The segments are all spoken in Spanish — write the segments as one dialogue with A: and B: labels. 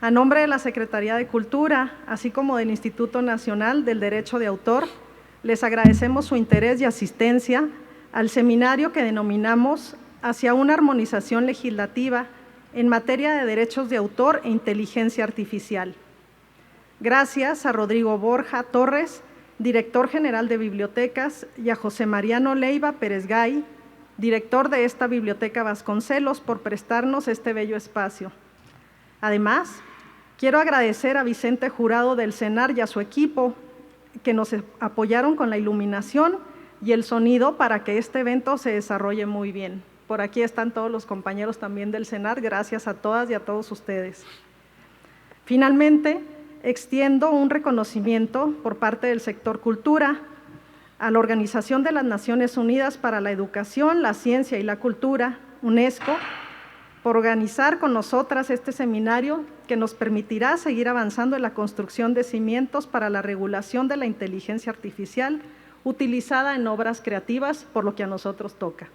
A: A nombre de la Secretaría de Cultura, así como del Instituto Nacional del Derecho de Autor, les agradecemos su interés y asistencia al seminario que denominamos Hacia una armonización legislativa en materia de derechos de autor e inteligencia artificial. Gracias a Rodrigo Borja Torres, director general de Bibliotecas, y a José Mariano Leiva Pérez Gay, director de esta Biblioteca Vasconcelos, por prestarnos este bello espacio. Además, quiero agradecer a Vicente Jurado del CENAR y a su equipo que nos apoyaron con la iluminación y el sonido para que este evento se desarrolle muy bien. Por aquí están todos los compañeros también del CENAR, gracias a todas y a todos ustedes. Finalmente, extiendo un reconocimiento por parte del sector cultura a la Organización de las Naciones Unidas para la Educación, la Ciencia y la Cultura, UNESCO, por organizar con nosotras este seminario que nos permitirá seguir avanzando en la construcción de cimientos para la regulación de la inteligencia artificial utilizada en obras creativas, por lo que a nosotros toca.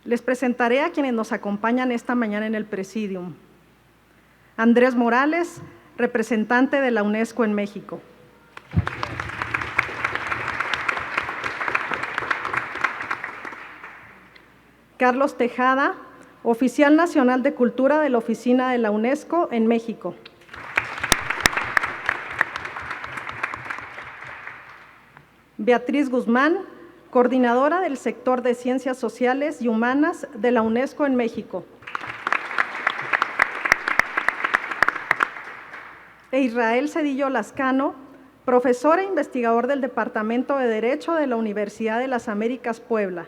A: Les presentaré a quienes nos acompañan esta mañana en el Presidium. Andrés Morales, representante de la UNESCO en México. Carlos Tejada, oficial nacional de Cultura de la Oficina de la UNESCO en México. Beatriz Guzmán, coordinadora del sector de Ciencias Sociales y Humanas de la UNESCO en México. E Israel Cedillo Lascano, profesor e investigador del Departamento de Derecho de la Universidad de las Américas, Puebla.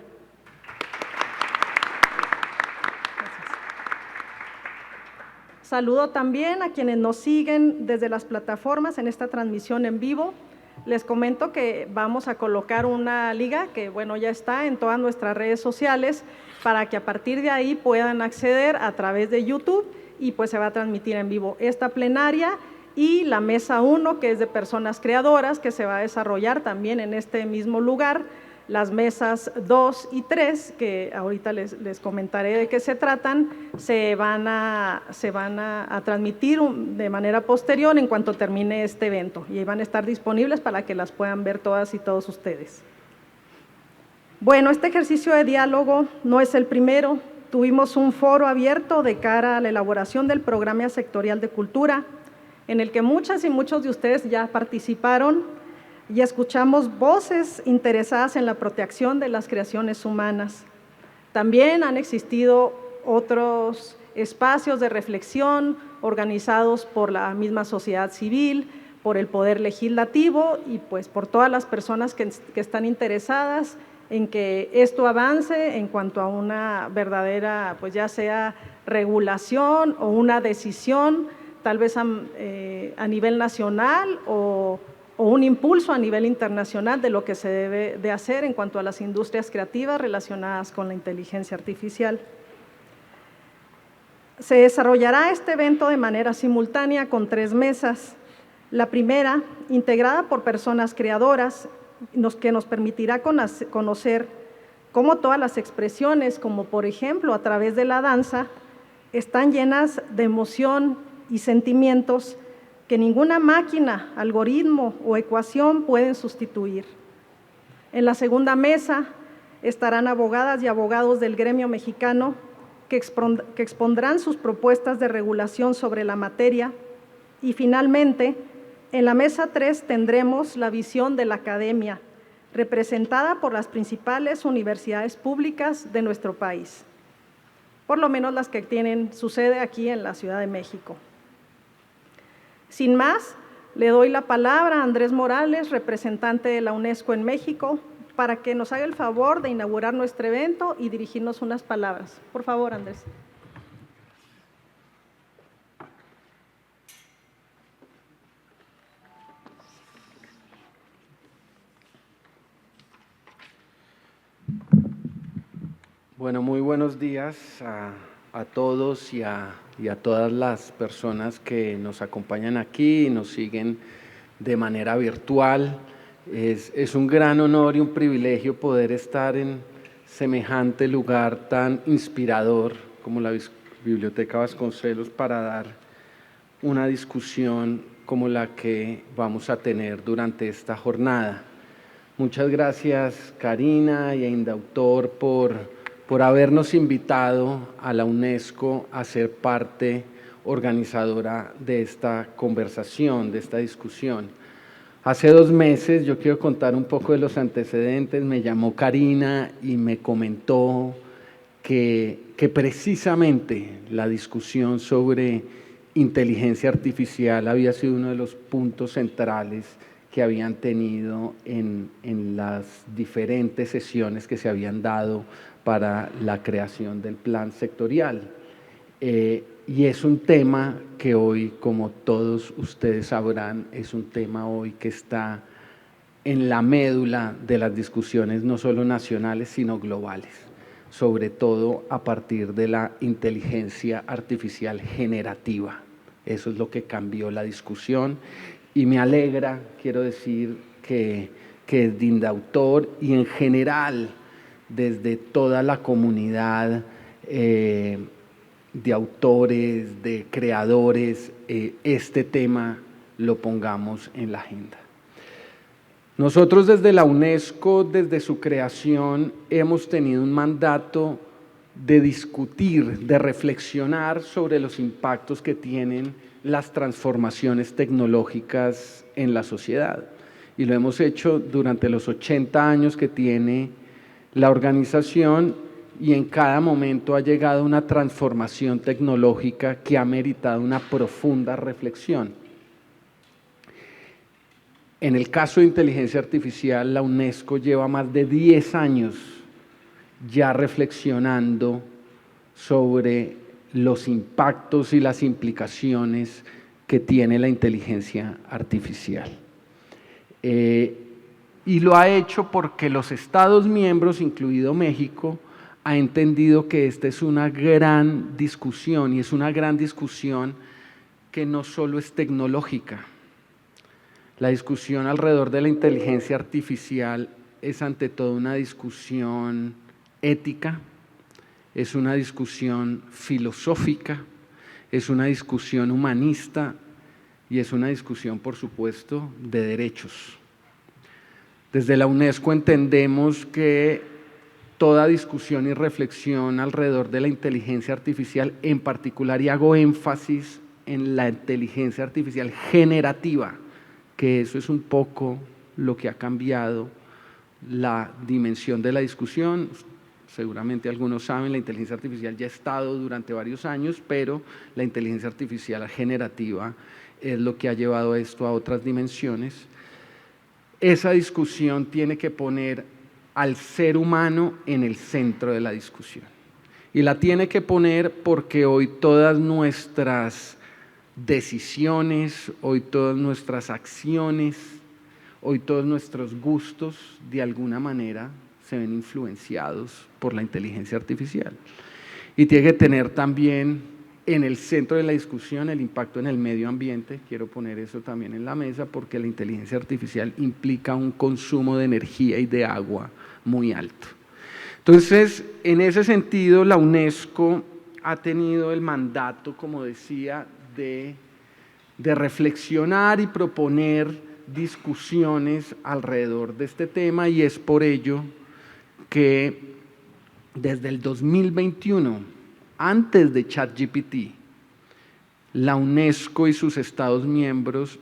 A: Saludo también a quienes nos siguen desde las plataformas en esta transmisión en vivo. Les comento que vamos a colocar una liga que, bueno, ya está en todas nuestras redes sociales para que a partir de ahí puedan acceder a través de YouTube y pues se va a transmitir en vivo esta plenaria y la mesa 1, que es de personas creadoras, que se va a desarrollar también en este mismo lugar. Las mesas 2 y 3, que ahorita les comentaré de qué se tratan, se van a transmitir de manera posterior en cuanto termine este evento y van a estar disponibles para que las puedan ver todas y todos ustedes. Bueno, este ejercicio de diálogo no es el primero. Tuvimos un foro abierto de cara a la elaboración del Programa Sectorial de Cultura, en el que muchas y muchos de ustedes ya participaron y escuchamos voces interesadas en la protección de las creaciones humanas. También han existido otros espacios de reflexión organizados por la misma sociedad civil, por el Poder Legislativo y pues por todas las personas que están interesadas en que esto avance en cuanto a una verdadera, pues ya sea regulación o una decisión, tal vez a nivel nacional o un impulso a nivel internacional de lo que se debe de hacer en cuanto a las industrias creativas relacionadas con la inteligencia artificial. Se desarrollará este evento de manera simultánea con 3 mesas. La primera, integrada por personas creadoras, que nos permitirá conocer cómo todas las expresiones, como por ejemplo a través de la danza, están llenas de emoción y sentimientos que ninguna máquina, algoritmo o ecuación pueden sustituir. En la segunda mesa estarán abogadas y abogados del gremio mexicano que expondrán sus propuestas de regulación sobre la materia. Y finalmente, en la mesa 3 tendremos la visión de la academia, representada por las principales universidades públicas de nuestro país, por lo menos las que tienen su sede aquí en la Ciudad de México. Sin más, le doy la palabra a Andrés Morales, representante de la UNESCO en México, para que nos haga el favor de inaugurar nuestro evento y dirigirnos unas palabras. Por favor, Andrés.
B: Bueno, muy buenos días a todos y a todas las personas que nos acompañan aquí y nos siguen de manera virtual. Es un gran honor y un privilegio poder estar en semejante lugar tan inspirador como la Biblioteca Vasconcelos para dar una discusión como la que vamos a tener durante esta jornada. Muchas gracias, Karina y a Indautor por habernos invitado a la UNESCO a ser parte organizadora de esta conversación, de esta discusión. Hace 2 meses, yo quiero contar un poco de los antecedentes, me llamó Karina y me comentó que precisamente la discusión sobre inteligencia artificial había sido uno de los puntos centrales que habían tenido en las diferentes sesiones que se habían dado para la creación del plan sectorial. Y es un tema que hoy, como todos ustedes sabrán, es un tema hoy que está en la médula de las discusiones no solo nacionales, sino globales, sobre todo a partir de la inteligencia artificial generativa. Eso es lo que cambió la discusión y me alegra, quiero decir, que desde Indautor y en general desde toda la comunidad de autores, de creadores, este tema lo pongamos en la agenda. Nosotros desde la UNESCO, desde su creación, hemos tenido un mandato de discutir, de reflexionar sobre los impactos que tienen las transformaciones tecnológicas en la sociedad. Y lo hemos hecho durante los 80 años que tiene la organización y en cada momento ha llegado una transformación tecnológica que ha meritado una profunda reflexión. En el caso de inteligencia artificial, la UNESCO lleva más de 10 años ya reflexionando sobre los impactos y las implicaciones que tiene la inteligencia artificial. Y lo ha hecho porque los Estados miembros, incluido México, ha entendido que esta es una gran discusión y es una gran discusión que no solo es tecnológica. La discusión alrededor de la inteligencia artificial es ante todo una discusión ética, es una discusión filosófica, es una discusión humanista y es una discusión, por supuesto, de derechos. Desde la UNESCO entendemos que toda discusión y reflexión alrededor de la inteligencia artificial, en particular, y hago énfasis en la inteligencia artificial generativa, que eso es un poco lo que ha cambiado la dimensión de la discusión. Seguramente algunos saben, la inteligencia artificial ya ha estado durante varios años, pero la inteligencia artificial generativa es lo que ha llevado esto a otras dimensiones. Esa discusión tiene que poner al ser humano en el centro de la discusión. Y la tiene que poner porque hoy todas nuestras decisiones, hoy todas nuestras acciones, hoy todos nuestros gustos, de alguna manera, se ven influenciados por la inteligencia artificial. Y tiene que tener también en el centro de la discusión el impacto en el medio ambiente. Quiero poner eso también en la mesa porque la inteligencia artificial implica un consumo de energía y de agua muy alto. Entonces, en ese sentido, la UNESCO ha tenido el mandato, como decía, de reflexionar y proponer discusiones alrededor de este tema, y es por ello que desde el 2021, antes de ChatGPT, la UNESCO y sus Estados miembros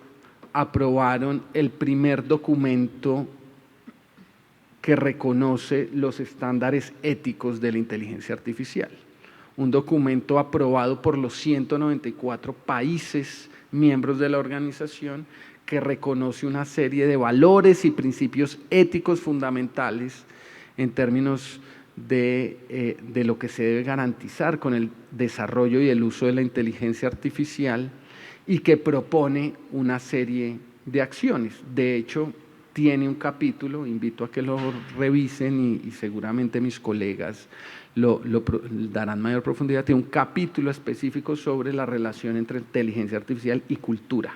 B: aprobaron el primer documento que reconoce los estándares éticos de la inteligencia artificial. Un documento aprobado por los 194 países miembros de la organización que reconoce una serie de valores y principios éticos fundamentales en términos de lo que se debe garantizar con el desarrollo y el uso de la inteligencia artificial y que propone una serie de acciones. De hecho, tiene un capítulo, invito a que lo revisen y seguramente mis colegas lo darán mayor profundidad, tiene un capítulo específico sobre la relación entre inteligencia artificial y cultura.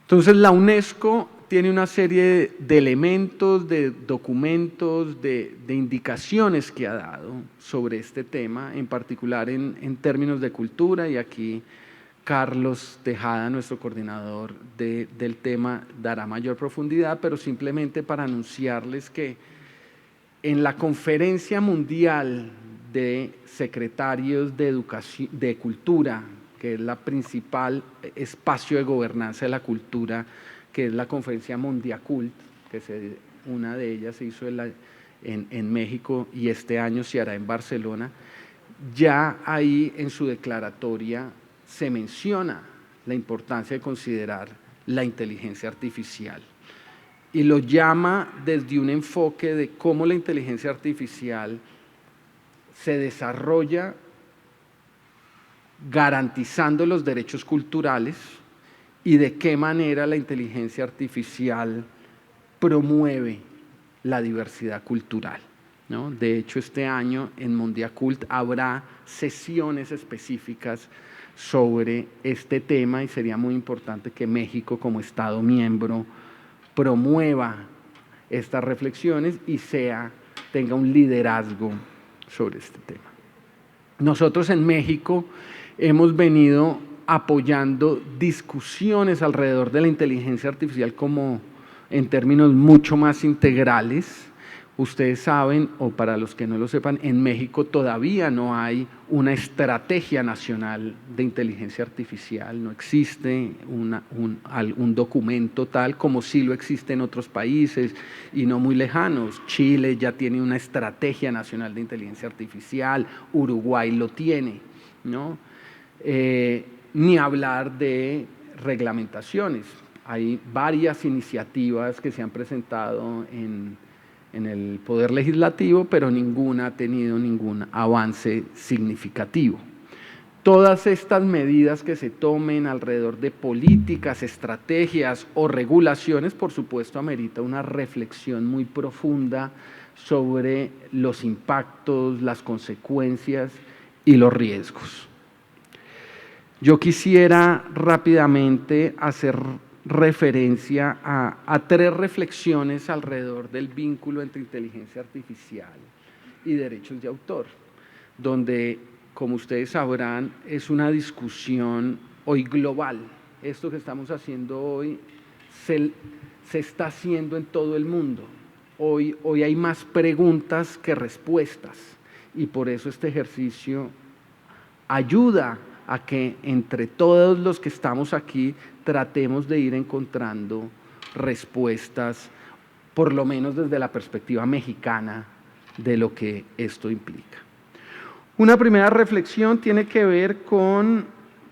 B: Entonces la UNESCO tiene una serie de elementos, de documentos, de indicaciones que ha dado sobre este tema, en particular en términos de cultura, y aquí Carlos Tejada, nuestro coordinador del tema, dará mayor profundidad, pero simplemente para anunciarles que en la Conferencia Mundial de Secretarios de Educación, de Cultura, que es la principal espacio de gobernanza de la cultura, que es la Conferencia Mondiacult, que una de ellas se hizo en México y este año se hará en Barcelona, ya ahí en su declaratoria se menciona la importancia de considerar la inteligencia artificial y lo llama desde un enfoque de cómo la inteligencia artificial se desarrolla garantizando los derechos culturales y de qué manera la inteligencia artificial promueve la diversidad cultural, ¿no? De hecho, este año en Mondiacult habrá sesiones específicas sobre este tema y sería muy importante que México, como Estado miembro, promueva estas reflexiones y tenga un liderazgo sobre este tema. Nosotros en México hemos venido apoyando discusiones alrededor de la inteligencia artificial como en términos mucho más integrales. Ustedes saben, o para los que no lo sepan, en México todavía no hay una estrategia nacional de inteligencia artificial, no existe un documento tal como sí lo existe en otros países y no muy lejanos. Chile ya tiene una estrategia nacional de inteligencia artificial, Uruguay lo tiene, ¿no? Ni hablar de reglamentaciones. Hay varias iniciativas que se han presentado en el Poder Legislativo, pero ninguna ha tenido ningún avance significativo. Todas estas medidas que se tomen alrededor de políticas, estrategias o regulaciones, por supuesto, amerita una reflexión muy profunda sobre los impactos, las consecuencias y los riesgos. Yo quisiera rápidamente hacer referencia a tres reflexiones alrededor del vínculo entre inteligencia artificial y derechos de autor, donde, como ustedes sabrán, es una discusión hoy global. Esto que estamos haciendo hoy se está haciendo en todo el mundo. Hoy hay más preguntas que respuestas y por eso este ejercicio ayuda a que entre todos los que estamos aquí tratemos de ir encontrando respuestas, por lo menos desde la perspectiva mexicana, de lo que esto implica. Una primera reflexión tiene que ver con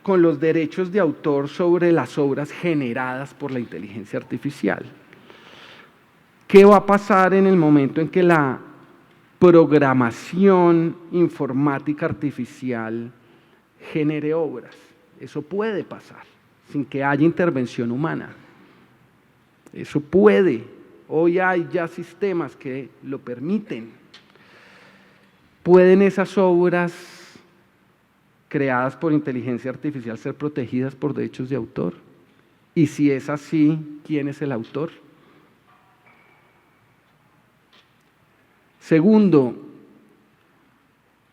B: los derechos de autor sobre las obras generadas por la inteligencia artificial. ¿Qué va a pasar en el momento en que la programación informática artificial genere obras? Eso puede pasar sin que haya intervención humana. Eso puede. Hoy hay ya sistemas que lo permiten. ¿Pueden esas obras creadas por inteligencia artificial ser protegidas por derechos de autor? Y si es así, ¿quién es el autor? Segundo,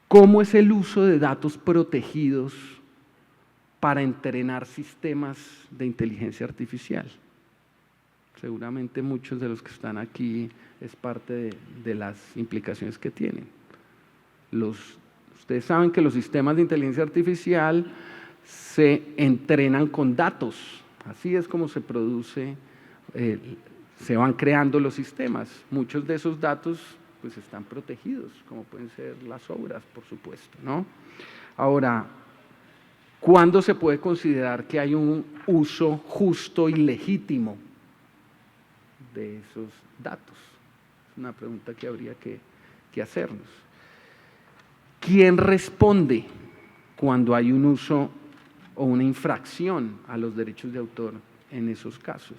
B: ¿cómo es el uso de datos protegidos para entrenar sistemas de inteligencia artificial? Seguramente muchos de los que están aquí es parte de las implicaciones que tienen. Ustedes saben que los sistemas de inteligencia artificial se entrenan con datos. Así es como se produce, se van creando los sistemas. Muchos de esos datos pues están protegidos, como pueden ser las obras, por supuesto, ¿no? Ahora, ¿cuándo se puede considerar que hay un uso justo y legítimo de esos datos? Es una pregunta que habría que hacernos. ¿Quién responde cuando hay un uso o una infracción a los derechos de autor en esos casos?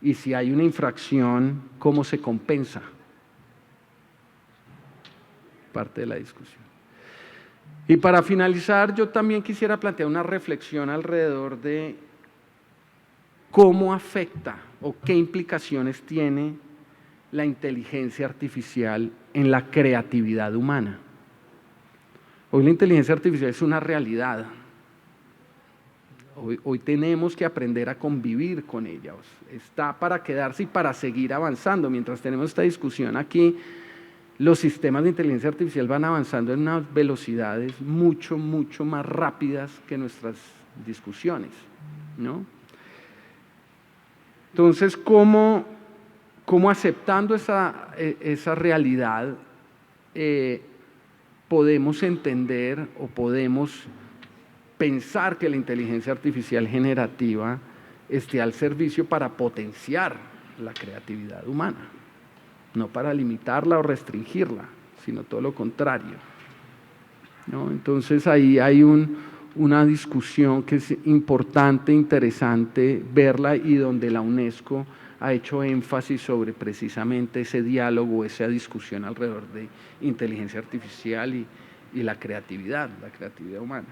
B: Y si hay una infracción, ¿cómo se compensa? Parte de la discusión. Y para finalizar, yo también quisiera plantear una reflexión alrededor de cómo afecta o qué implicaciones tiene la inteligencia artificial en la creatividad humana. Hoy la inteligencia artificial es una realidad. Hoy tenemos que aprender a convivir con ella. Está para quedarse y para seguir avanzando. Mientras tenemos esta discusión aquí, los sistemas de inteligencia artificial van avanzando en unas velocidades mucho, mucho más rápidas que nuestras discusiones, ¿no? Entonces, ¿cómo aceptando esa realidad podemos entender o podemos pensar que la inteligencia artificial generativa esté al servicio para potenciar la creatividad humana? No para limitarla o restringirla, sino todo lo contrario, ¿no? Entonces ahí hay una discusión que es importante, interesante verla, y donde la UNESCO ha hecho énfasis sobre precisamente ese diálogo, esa discusión alrededor de inteligencia artificial y la creatividad humana.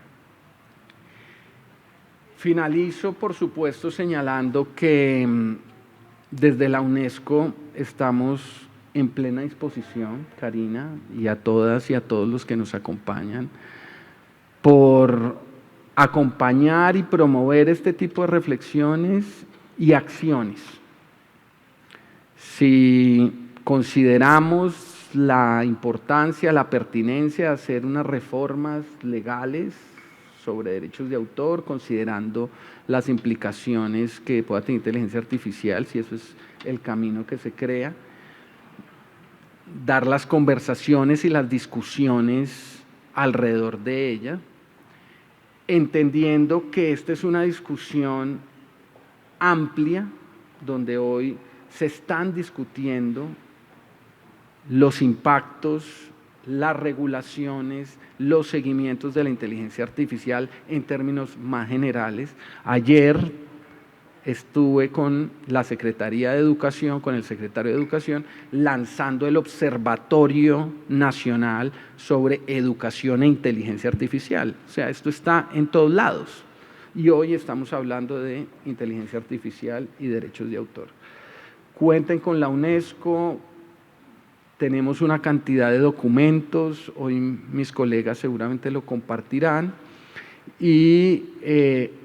B: Finalizo, por supuesto, señalando que desde la UNESCO estamos en plena disposición, Karina, y a todas y a todos los que nos acompañan, por acompañar y promover este tipo de reflexiones y acciones. Si consideramos la importancia, la pertinencia de hacer unas reformas legales sobre derechos de autor, considerando las implicaciones que pueda tener inteligencia artificial, si eso es el camino que se crea, dar las conversaciones y las discusiones alrededor de ella, entendiendo que esta es una discusión amplia, donde hoy se están discutiendo los impactos, las regulaciones, los seguimientos de la inteligencia artificial en términos más generales. Ayer estuve con la Secretaría de Educación, con el secretario de Educación, lanzando el Observatorio Nacional sobre Educación e Inteligencia Artificial. O sea, esto está en todos lados. Y hoy estamos hablando de inteligencia artificial y derechos de autor. Cuenten con la UNESCO. Tenemos una cantidad de documentos, hoy mis colegas seguramente lo compartirán, y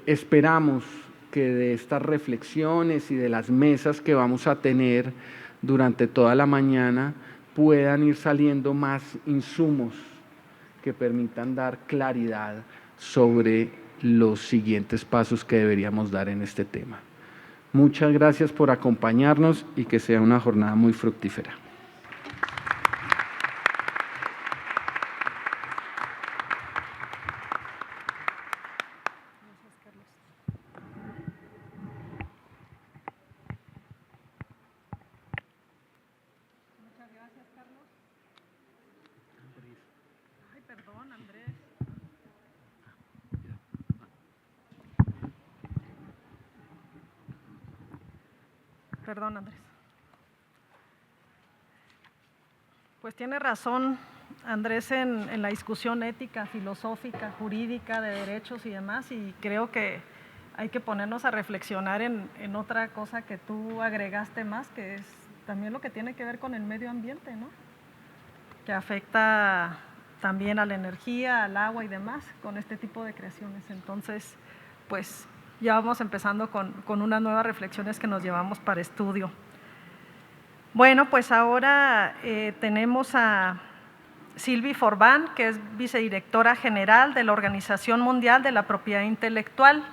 B: esperamos que de estas reflexiones y de las mesas que vamos a tener durante toda la mañana puedan ir saliendo más insumos que permitan dar claridad sobre los siguientes pasos que deberíamos dar en este tema. Muchas gracias por acompañarnos y que sea una jornada muy fructífera.
A: Perdón, Andrés. Pues tiene razón Andrés en la discusión ética, filosófica, jurídica, de derechos y demás, y creo que hay que ponernos a reflexionar en otra cosa que tú agregaste más, que es también lo que tiene que ver con el medio ambiente, ¿no? Que afecta también a la energía, al agua y demás con este tipo de creaciones. Entonces, pues ya vamos empezando con unas nuevas reflexiones que nos llevamos para estudio. Bueno, pues ahora tenemos a Sylvie Forban, que es vicedirectora general de la Organización Mundial de la Propiedad Intelectual,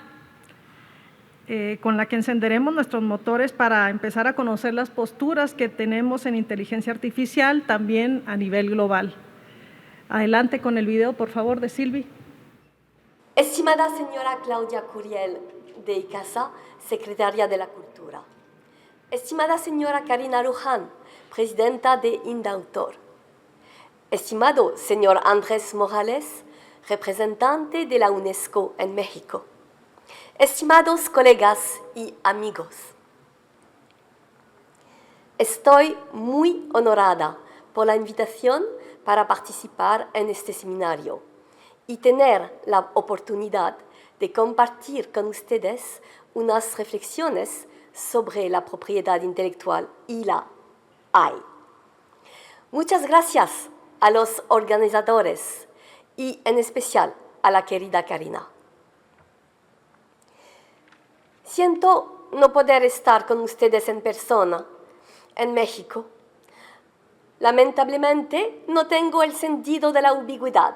A: con la que encenderemos nuestros motores para empezar a conocer las posturas que tenemos en inteligencia artificial también a nivel global. Adelante con el video, por favor, de Sylvie.
C: Estimada señora Claudia Curiel de ICASA, secretaria de la Cultura. Estimada señora Karina Luján, presidenta de Indautor. Estimado señor Andrés Morales, representante de la UNESCO en México. Estimados colegas y amigos. Estoy muy honorada por la invitación para participar en este seminario y tener la oportunidad de compartir con ustedes unas reflexiones sobre la propiedad intelectual y la AI. Muchas gracias a los organizadores y en especial a la querida Karina. Siento no poder estar con ustedes en persona, en México. Lamentablemente, no tengo el sentido de la ubicuidad,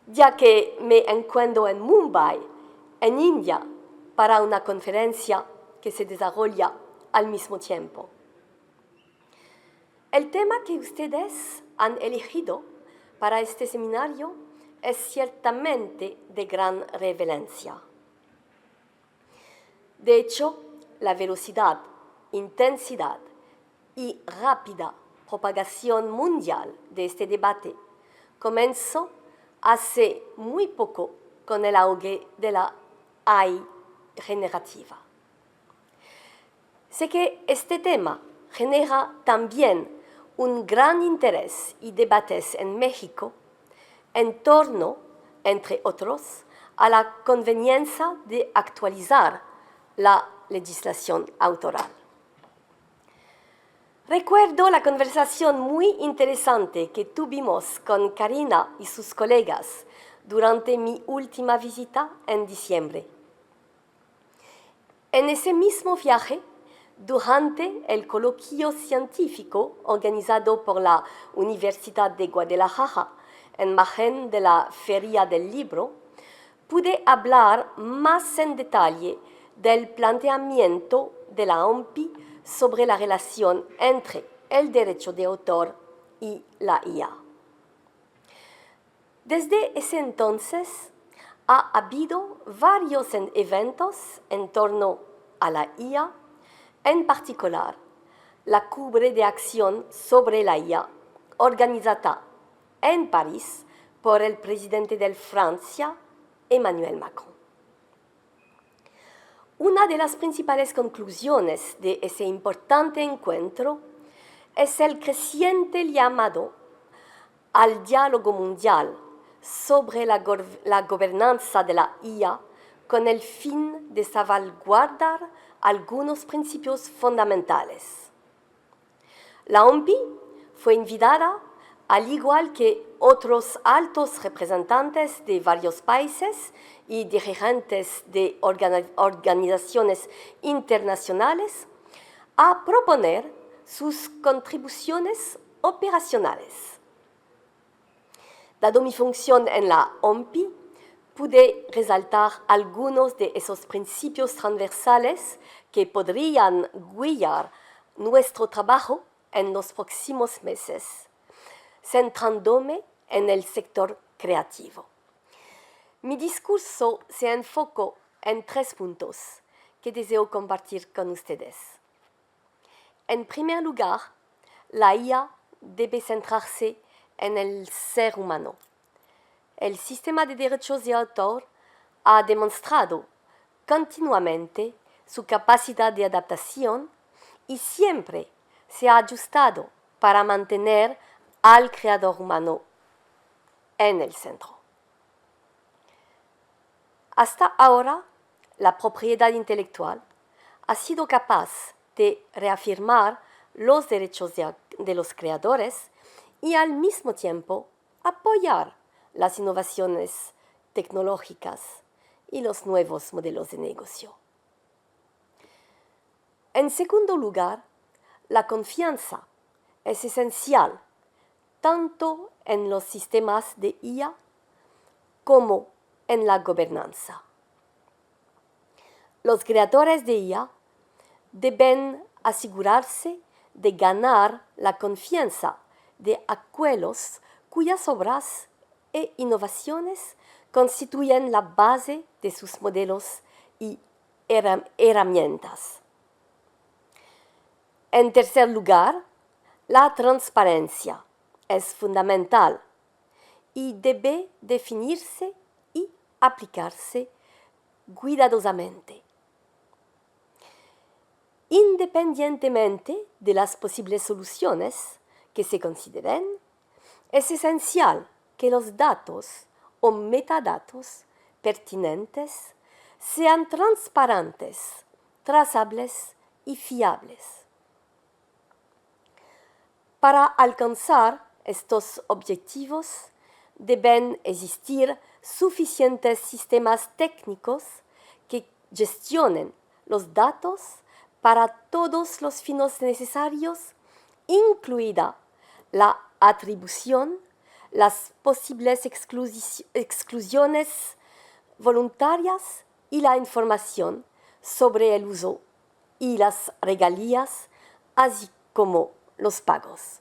C: ya que me encuentro en Mumbai, en India, para una conferencia que se desarrolla al mismo tiempo. El tema que ustedes han elegido para este seminario es ciertamente de gran relevancia. De hecho, la velocidad, intensidad y rápida propagación mundial de este debate comenzó hace muy poco con el auge de la AI generativa. Sé que este tema genera también un gran interés y debates en México en torno, entre otros, a la conveniencia de actualizar la legislación autoral. Recuerdo la conversación muy interesante que tuvimos con Karina y sus colegas durante mi última visita en diciembre. En ese mismo viaje, durante el coloquio científico organizado por la Universidad de Guadalajara en margen de la Feria del Libro, pude hablar más en detalle del planteamiento de la OMPI sobre la relación entre el derecho de autor y la IA. Desde ese entonces ha habido varios eventos en torno a la IA, en particular la cumbre de acción sobre la IA organizada en París por el presidente de Francia, Emmanuel Macron. Una de las principales conclusiones de ese importante encuentro es el creciente llamado al diálogo mundial sobre la gobernanza de la IA con el fin de salvaguardar algunos principios fundamentales. La OMPI fue invitada, al igual que otros altos representantes de varios países y dirigentes de organizaciones internacionales, a proponer sus contribuciones operacionales. Dado mi función en la OMPI, pude resaltar algunos de esos principios transversales que podrían guiar nuestro trabajo en los próximos meses, centrándome en el sector creativo. Mi discurso se enfocó en 3 puntos que deseo compartir con ustedes. En primer lugar, la IA debe centrarse en el ser humano. El sistema de derechos de autor ha demostrado continuamente su capacidad de adaptación y siempre se ha ajustado para mantener al creador humano en el centro. Hasta ahora, la propiedad intelectual ha sido capaz de reafirmar los derechos de los creadores y al mismo tiempo apoyar las innovaciones tecnológicas y los nuevos modelos de negocio. En segundo lugar, la confianza es esencial tanto en los sistemas de IA como en la gobernanza. Los creadores de IA deben asegurarse de ganar la confianza de aquellos cuyas obras e innovaciones constituyen la base de sus modelos y herramientas. En tercer lugar, la transparencia es fundamental y debe definirse y aplicarse cuidadosamente. Independientemente de las posibles soluciones que se consideren, es esencial que los datos o metadatos pertinentes sean transparentes, trazables y fiables. Para alcanzar estos objetivos, deben existir suficientes sistemas técnicos que gestionen los datos para todos los fines necesarios, incluida la atribución, las posibles exclusiones voluntarias y la información sobre el uso y las regalías, así como los pagos.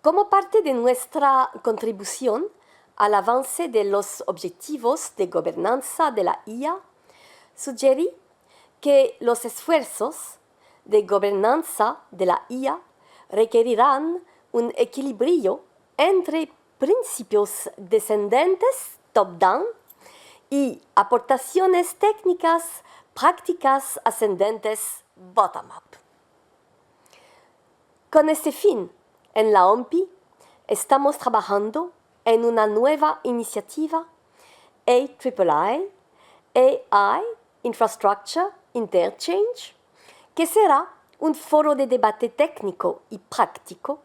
C: Como parte de nuestra contribución al avance de los objetivos de gobernanza de la IA, sugerí que los esfuerzos de gobernanza de la IA requerirán un equilibrio entre principios descendentes, top-down, y aportaciones técnicas, prácticas ascendentes, bottom-up. Con este fin, en la OMPI estamos trabajando en una nueva iniciativa, AIII, AI Infrastructure Interchange, que será un foro de debate técnico y práctico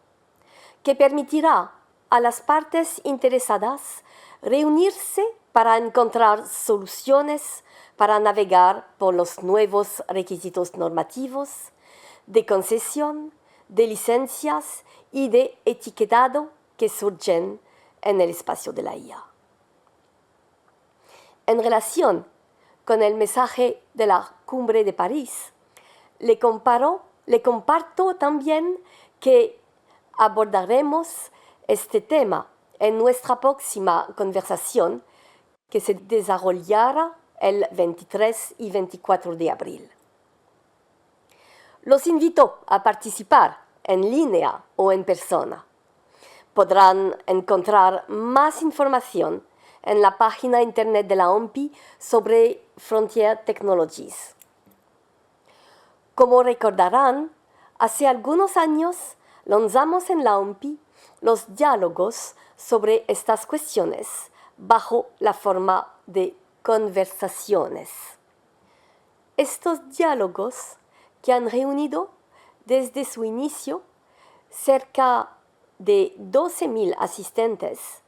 C: que permitirá a las partes interesadas reunirse para encontrar soluciones para navegar por los nuevos requisitos normativos de concesión, de licencias y de etiquetado que surgen en el espacio de la IA. En relación con el mensaje de la Cumbre de París, le comparto también que abordaremos este tema en nuestra próxima conversación que se desarrollará el 23 y 24 de abril. Los invito a participar en línea o en persona. Podrán encontrar más información en la página internet de la OMPI sobre Frontier Technologies. Como recordarán, hace algunos años lanzamos en la OMPI los diálogos sobre estas cuestiones bajo la forma de conversaciones. Estos diálogos, que han reunido desde su inicio cerca de 12.000 asistentes,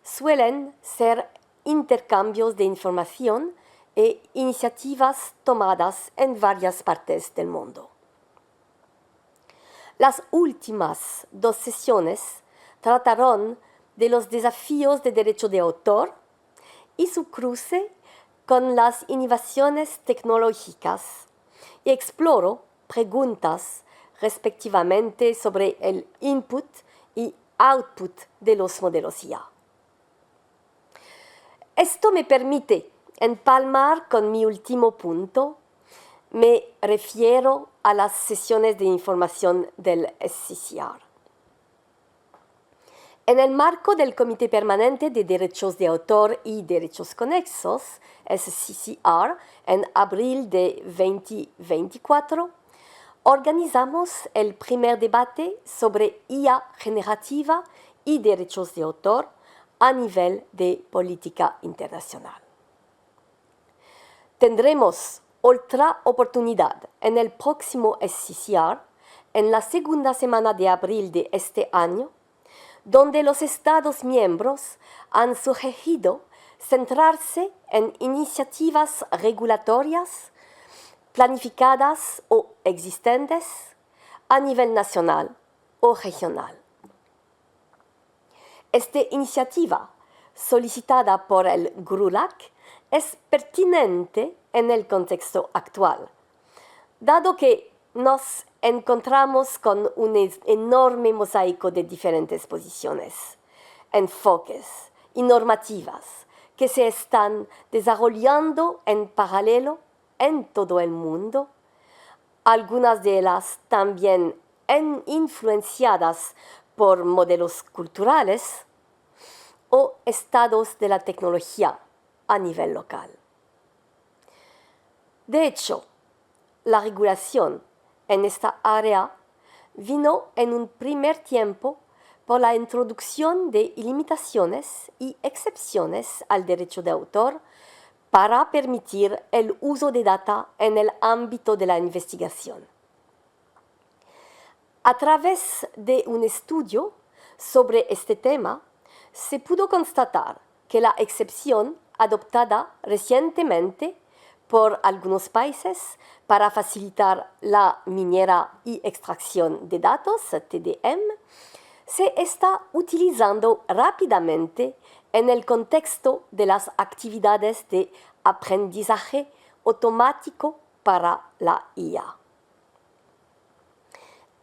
C: suelen ser intercambios de información e iniciativas tomadas en varias partes del mundo. Las últimas 2 sesiones trataron de los desafíos de derecho de autor y su cruce con las innovaciones tecnológicas y exploro preguntas respectivamente sobre el input y output de los modelos IA. Esto me permite empalmar con mi último punto. Me refiero a las sesiones de información del SCCR. En el marco del Comité Permanente de Derechos de Autor y Derechos Conexos, SCCR, en abril de 2024, organizamos el primer debate sobre IA generativa y derechos de autor a nivel de política internacional. Tendremos otra oportunidad en el próximo SCCR, en la segunda semana de abril de este año, donde los Estados miembros han sugerido centrarse en iniciativas regulatorias planificadas o existentes a nivel nacional o regional. Esta iniciativa, solicitada por el GRULAC, es pertinente en el contexto actual, dado que nos encontramos con un enorme mosaico de diferentes posiciones, enfoques y normativas que se están desarrollando en paralelo en todo el mundo, algunas de ellas también influenciadas por modelos culturales o estados de la tecnología a nivel local. De hecho, la regulación en esta área vino en un primer tiempo por la introducción de limitaciones y excepciones al derecho de autor para permitir el uso de data en el ámbito de la investigación. A través de un estudio sobre este tema, se pudo constatar que la excepción adoptada recientemente por algunos países para facilitar la minera y extracción de datos, TDM, se está utilizando rápidamente en el contexto de las actividades de aprendizaje automático para la IA.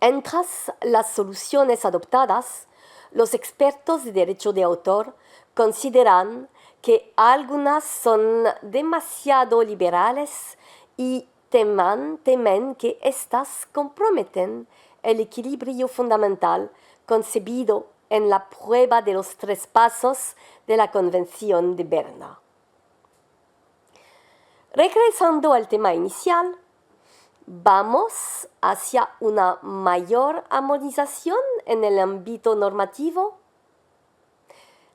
C: Entre las soluciones adoptadas, los expertos de derecho de autor consideran que algunas son demasiado liberales y temen que éstas comprometen el equilibrio fundamental concebido en la prueba de los 3 pasos de la Convención de Berna. Regresando al tema inicial, ¿vamos hacia una mayor armonización en el ámbito normativo?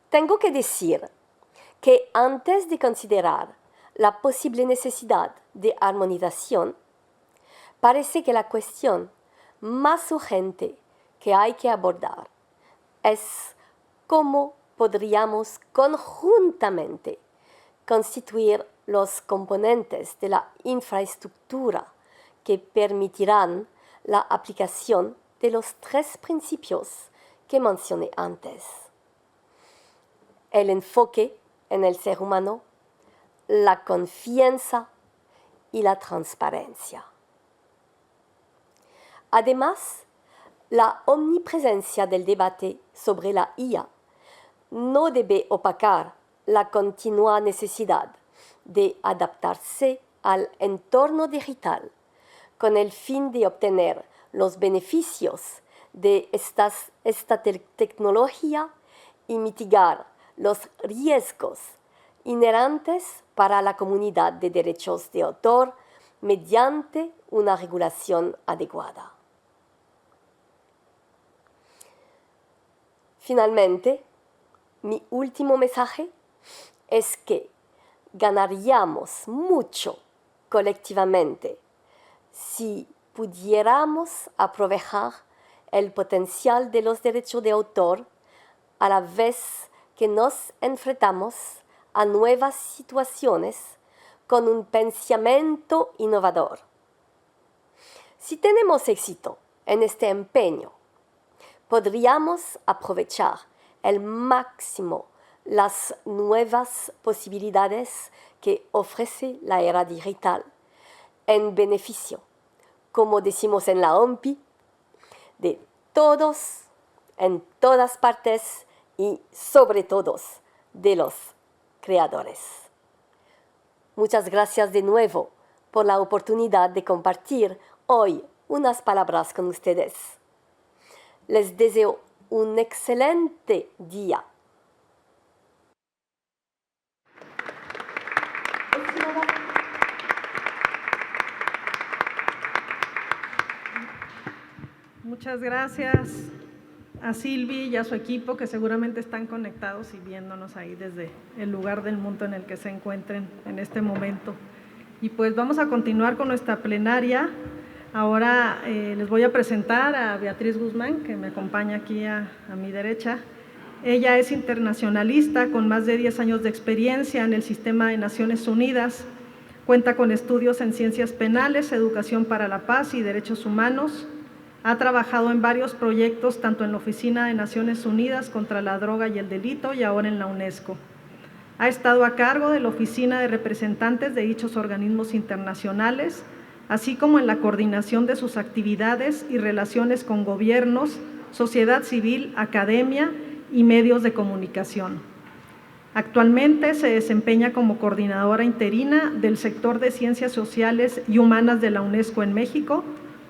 C: Tengo que decir que antes de considerar la posible necesidad de armonización, parece que la cuestión más urgente que hay que abordar es cómo podríamos conjuntamente constituir los componentes de la infraestructura que permitirán la aplicación de los 3 principios que mencioné antes. El enfoque en el ser humano, la confianza y la transparencia. Además, la omnipresencia del debate sobre la IA no debe opacar la continua necesidad de adaptarse al entorno digital con el fin de obtener los beneficios de esta tecnología y mitigar los riesgos inherentes para la comunidad de derechos de autor mediante una regulación adecuada. Finalmente, mi último mensaje es que ganaríamos mucho colectivamente si pudiéramos aprovechar el potencial de los derechos de autor a la vez que nos enfrentamos a nuevas situaciones con un pensamiento innovador. Si tenemos éxito en este empeño, podríamos aprovechar al máximo las nuevas posibilidades que ofrece la era digital en beneficio, como decimos en la OMPI, de todos, en todas partes y sobre todo de los creadores. Muchas gracias de nuevo por la oportunidad de compartir hoy unas palabras con ustedes. Les deseo un excelente día.
A: Muchas gracias a Silvi y a su equipo, que seguramente están conectados y viéndonos ahí desde el lugar del mundo en el que se encuentren en este momento. Y pues vamos a continuar con nuestra plenaria. Ahora les voy a presentar a Beatriz Guzmán, que me acompaña aquí a mi derecha. Ella es internacionalista con más de 10 años de experiencia en el sistema de Naciones Unidas. Cuenta con estudios en ciencias penales, educación para la paz y derechos humanos. Ha trabajado en varios proyectos, tanto en la Oficina de Naciones Unidas contra la Droga y el Delito y ahora en la UNESCO. Ha estado a cargo de la Oficina de Representantes de dichos organismos internacionales, así como en la coordinación de sus actividades y relaciones con gobiernos, sociedad civil, academia y medios de comunicación. Actualmente se desempeña como coordinadora interina del sector de Ciencias Sociales y Humanas de la UNESCO en México,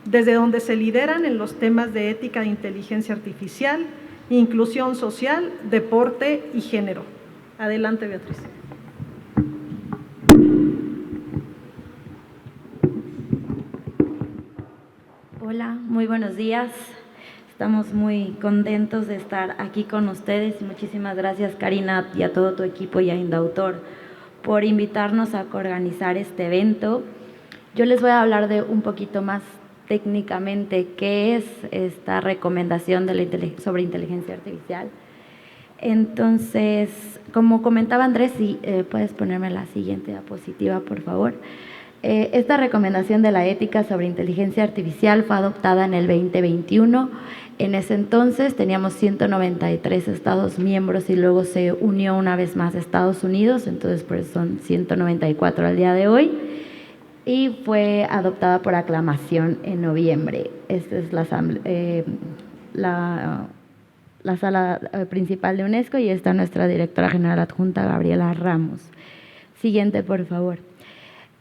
A: desde donde se lideran en los temas de ética de inteligencia artificial, inclusión social, deporte y género. Adelante, Beatriz.
D: Hola, muy buenos días. Estamos muy contentos de estar aquí con ustedes y muchísimas gracias, Karina, y a todo tu equipo y a Indautor por invitarnos a organizar este evento. Yo les voy a hablar de un poquito más técnicamente qué es esta recomendación de sobre inteligencia artificial. Entonces, como comentaba Andrés, si puedes ponerme la siguiente diapositiva, por favor. Esta recomendación de la ética sobre inteligencia artificial fue adoptada en el 2021. En ese entonces teníamos 193 Estados miembros y luego se unió una vez más Estados Unidos, entonces pues son 194 al día de hoy, y fue adoptada por aclamación en noviembre. Esta es la sala principal de UNESCO y está nuestra directora general adjunta, Gabriela Ramos. Siguiente, por favor.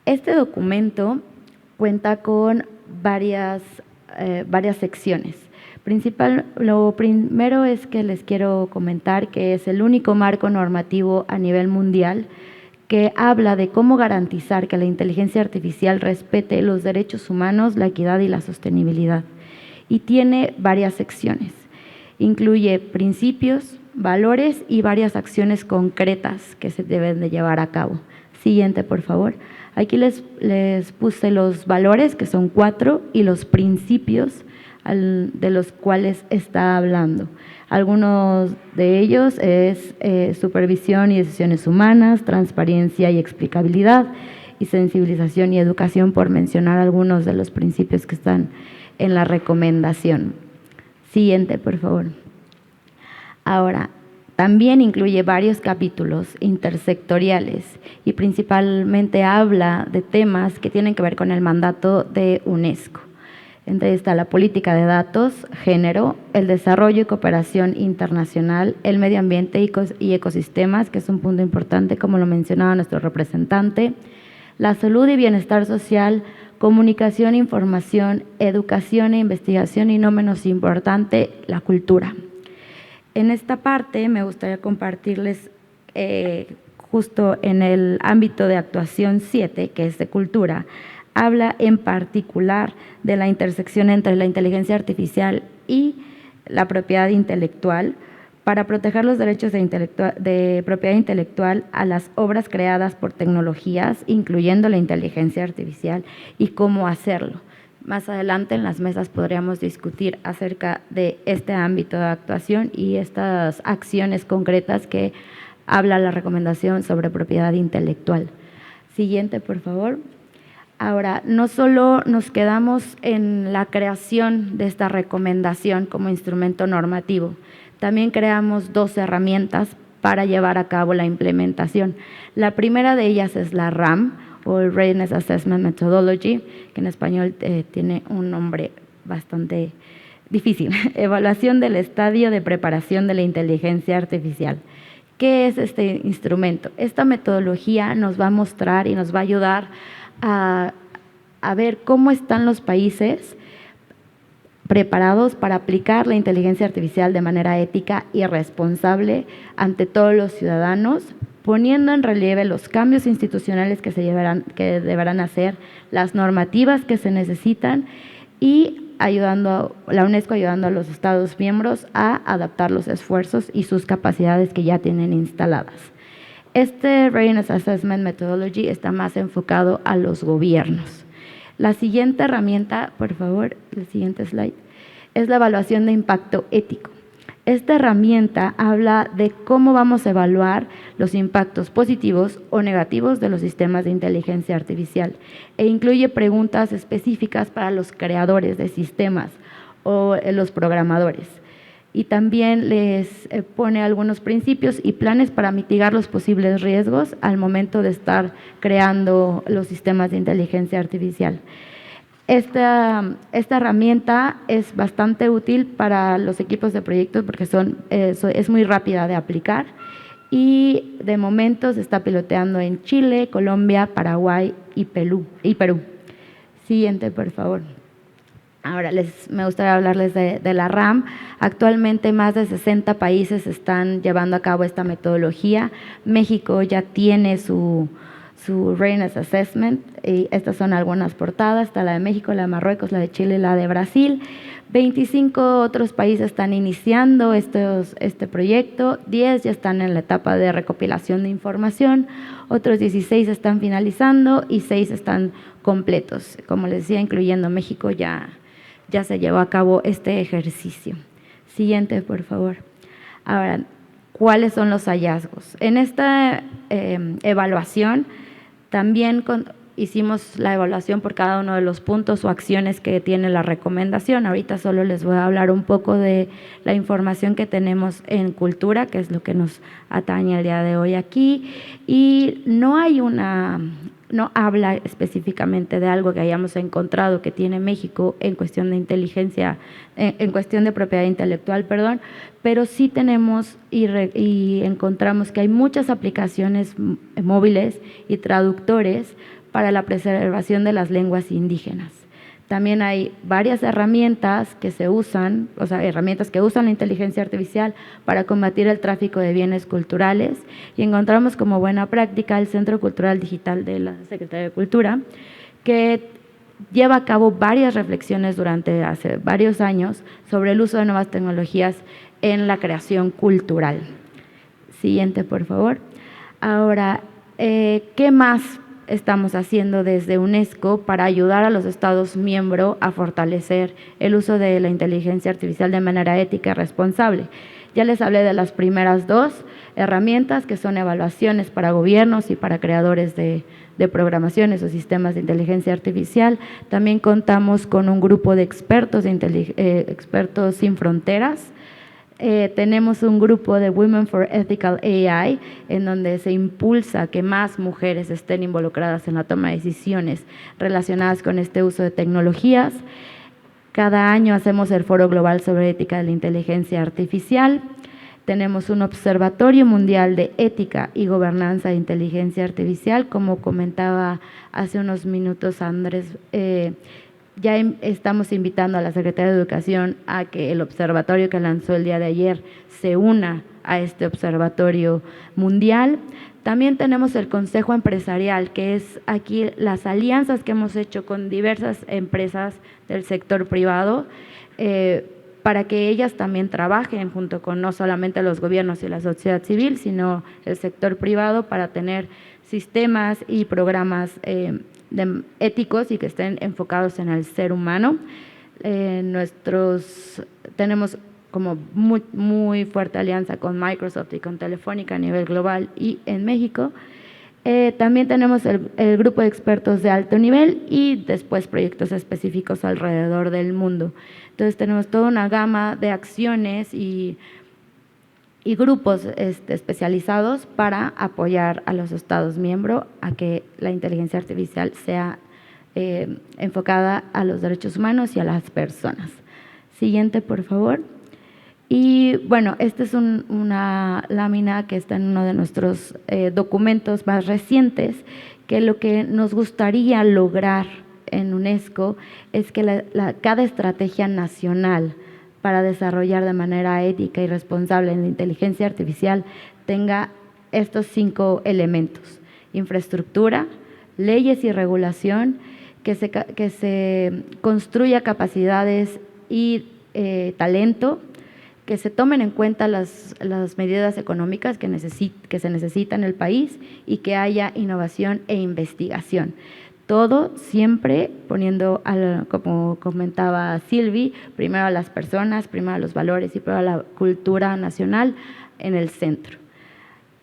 D: Este documento cuenta con varias secciones. Lo primero es que les quiero comentar que es el único marco normativo a nivel mundial que habla de cómo garantizar que la inteligencia artificial respete los derechos humanos, la equidad y la sostenibilidad. Y tiene varias secciones. Incluye principios, valores y varias acciones concretas que se deben de llevar a cabo. Siguiente, por favor. Aquí les puse los valores, que son 4, y los principios de los cuales está hablando. Algunos de ellos es supervisión y decisiones humanas, transparencia y explicabilidad, y sensibilización y educación, por mencionar algunos de los principios que están en la recomendación. Siguiente, por favor. Ahora, también incluye varios capítulos intersectoriales y principalmente habla de temas que tienen que ver con el mandato de UNESCO. Entre está la política de datos, género, el desarrollo y cooperación internacional, el medio ambiente y ecosistemas, que es un punto importante, como lo mencionaba nuestro representante, la salud y bienestar social, comunicación, información, educación e investigación, y no menos importante, la cultura. En esta parte me gustaría compartirles justo en el ámbito de actuación 7, que es de cultura, habla en particular de la intersección entre la inteligencia artificial y la propiedad intelectual para proteger los derechos de propiedad intelectual a las obras creadas por tecnologías, incluyendo la inteligencia artificial, y cómo hacerlo. Más adelante en las mesas podríamos discutir acerca de este ámbito de actuación y estas acciones concretas que habla la recomendación sobre propiedad intelectual. Siguiente, por favor. Ahora, no solo nos quedamos en la creación de esta recomendación como instrumento normativo, también creamos 2 herramientas para llevar a cabo la implementación. La primera de ellas es la RAM, o el Readiness Assessment Methodology, que en español tiene un nombre bastante difícil. Evaluación del estadio de preparación de la inteligencia artificial. ¿Qué es este instrumento? Esta metodología nos va a mostrar y nos va a ayudar a ver cómo están los países preparados para aplicar la inteligencia artificial de manera ética y responsable ante todos los ciudadanos, poniendo en relieve los cambios institucionales que deberán hacer, las normativas que se necesitan, y la UNESCO ayudando a los Estados miembros a adaptar los esfuerzos y sus capacidades que ya tienen instaladas. Este Readiness Assessment Methodology está más enfocado a los gobiernos. La siguiente herramienta, por favor, el siguiente slide, es la evaluación de impacto ético. Esta herramienta habla de cómo vamos a evaluar los impactos positivos o negativos de los sistemas de inteligencia artificial e incluye preguntas específicas para los creadores de sistemas o los programadores. Y también les pone algunos principios y planes para mitigar los posibles riesgos al momento de estar creando los sistemas de inteligencia artificial. Esta herramienta es bastante útil para los equipos de proyectos porque es muy rápida de aplicar, y de momento se está piloteando en Chile, Colombia, Paraguay y Perú. Siguiente, por favor. Ahora me gustaría hablarles de la RAM. Actualmente más de 60 países están llevando a cabo esta metodología. México ya tiene su Readiness Assessment, y estas son algunas portadas, está la de México, la de Marruecos, la de Chile y la de Brasil. 25 otros países están iniciando este proyecto, 10 ya están en la etapa de recopilación de información, otros 16 están finalizando y 6 están completos. Como les decía, incluyendo México, ya se llevó a cabo este ejercicio. Siguiente, por favor. Ahora, ¿cuáles son los hallazgos? En esta evaluación también hicimos la evaluación por cada uno de los puntos o acciones que tiene la recomendación. Ahorita solo les voy a hablar un poco de la información que tenemos en cultura, que es lo que nos atañe el día de hoy aquí, y no habla específicamente de algo que hayamos encontrado que tiene México en cuestión de inteligencia, en cuestión de propiedad intelectual, pero sí tenemos y encontramos que hay muchas aplicaciones móviles y traductores para la preservación de las lenguas indígenas. También hay varias herramientas que se usan, o sea, herramientas que usan la inteligencia artificial para combatir el tráfico de bienes culturales, y encontramos como buena práctica el Centro Cultural Digital de la Secretaría de Cultura, que lleva a cabo varias reflexiones hace varios años sobre el uso de nuevas tecnologías en la creación cultural. Siguiente, por favor. Ahora, ¿qué más estamos haciendo desde UNESCO para ayudar a los Estados miembros a fortalecer el uso de la inteligencia artificial de manera ética y responsable? Ya les hablé de las primeras dos herramientas, que son evaluaciones para gobiernos y para creadores de programaciones o sistemas de inteligencia artificial. También contamos con un grupo de expertos, expertos sin fronteras. Tenemos un grupo de Women for Ethical AI, en donde se impulsa que más mujeres estén involucradas en la toma de decisiones relacionadas con este uso de tecnologías. Cada año hacemos el Foro Global sobre Ética de la Inteligencia Artificial. Tenemos un Observatorio Mundial de Ética y Gobernanza de Inteligencia Artificial. Como comentaba hace unos minutos Andrés, ya estamos invitando a la Secretaría de Educación a que el observatorio que lanzó el día de ayer se una a este observatorio mundial. También tenemos el Consejo Empresarial, que es aquí las alianzas que hemos hecho con diversas empresas del sector privado, para que ellas también trabajen junto con no solamente los gobiernos y la sociedad civil, sino el sector privado, para tener sistemas y programas éticos y que estén enfocados en el ser humano. Tenemos como muy fuerte alianza con Microsoft y con Telefónica a nivel global y en México. También tenemos el grupo de expertos de alto nivel y después proyectos específicos alrededor del mundo. Entonces tenemos toda una gama de acciones y grupos especializados para apoyar a los Estados miembros a que la inteligencia artificial sea enfocada a los derechos humanos y a las personas. Siguiente, por favor. Y bueno, esta es una lámina que está en uno de nuestros documentos más recientes, que lo que nos gustaría lograr en UNESCO es que cada estrategia nacional para desarrollar de manera ética y responsable la inteligencia artificial tenga estos 5 elementos: infraestructura, leyes y regulación, que se construya capacidades y talento, que se tomen en cuenta las medidas económicas que se necesitan en el país y que haya innovación e investigación. Todo siempre poniendo, como comentaba Silvi, primero a las personas, primero a los valores y primero a la cultura nacional en el centro.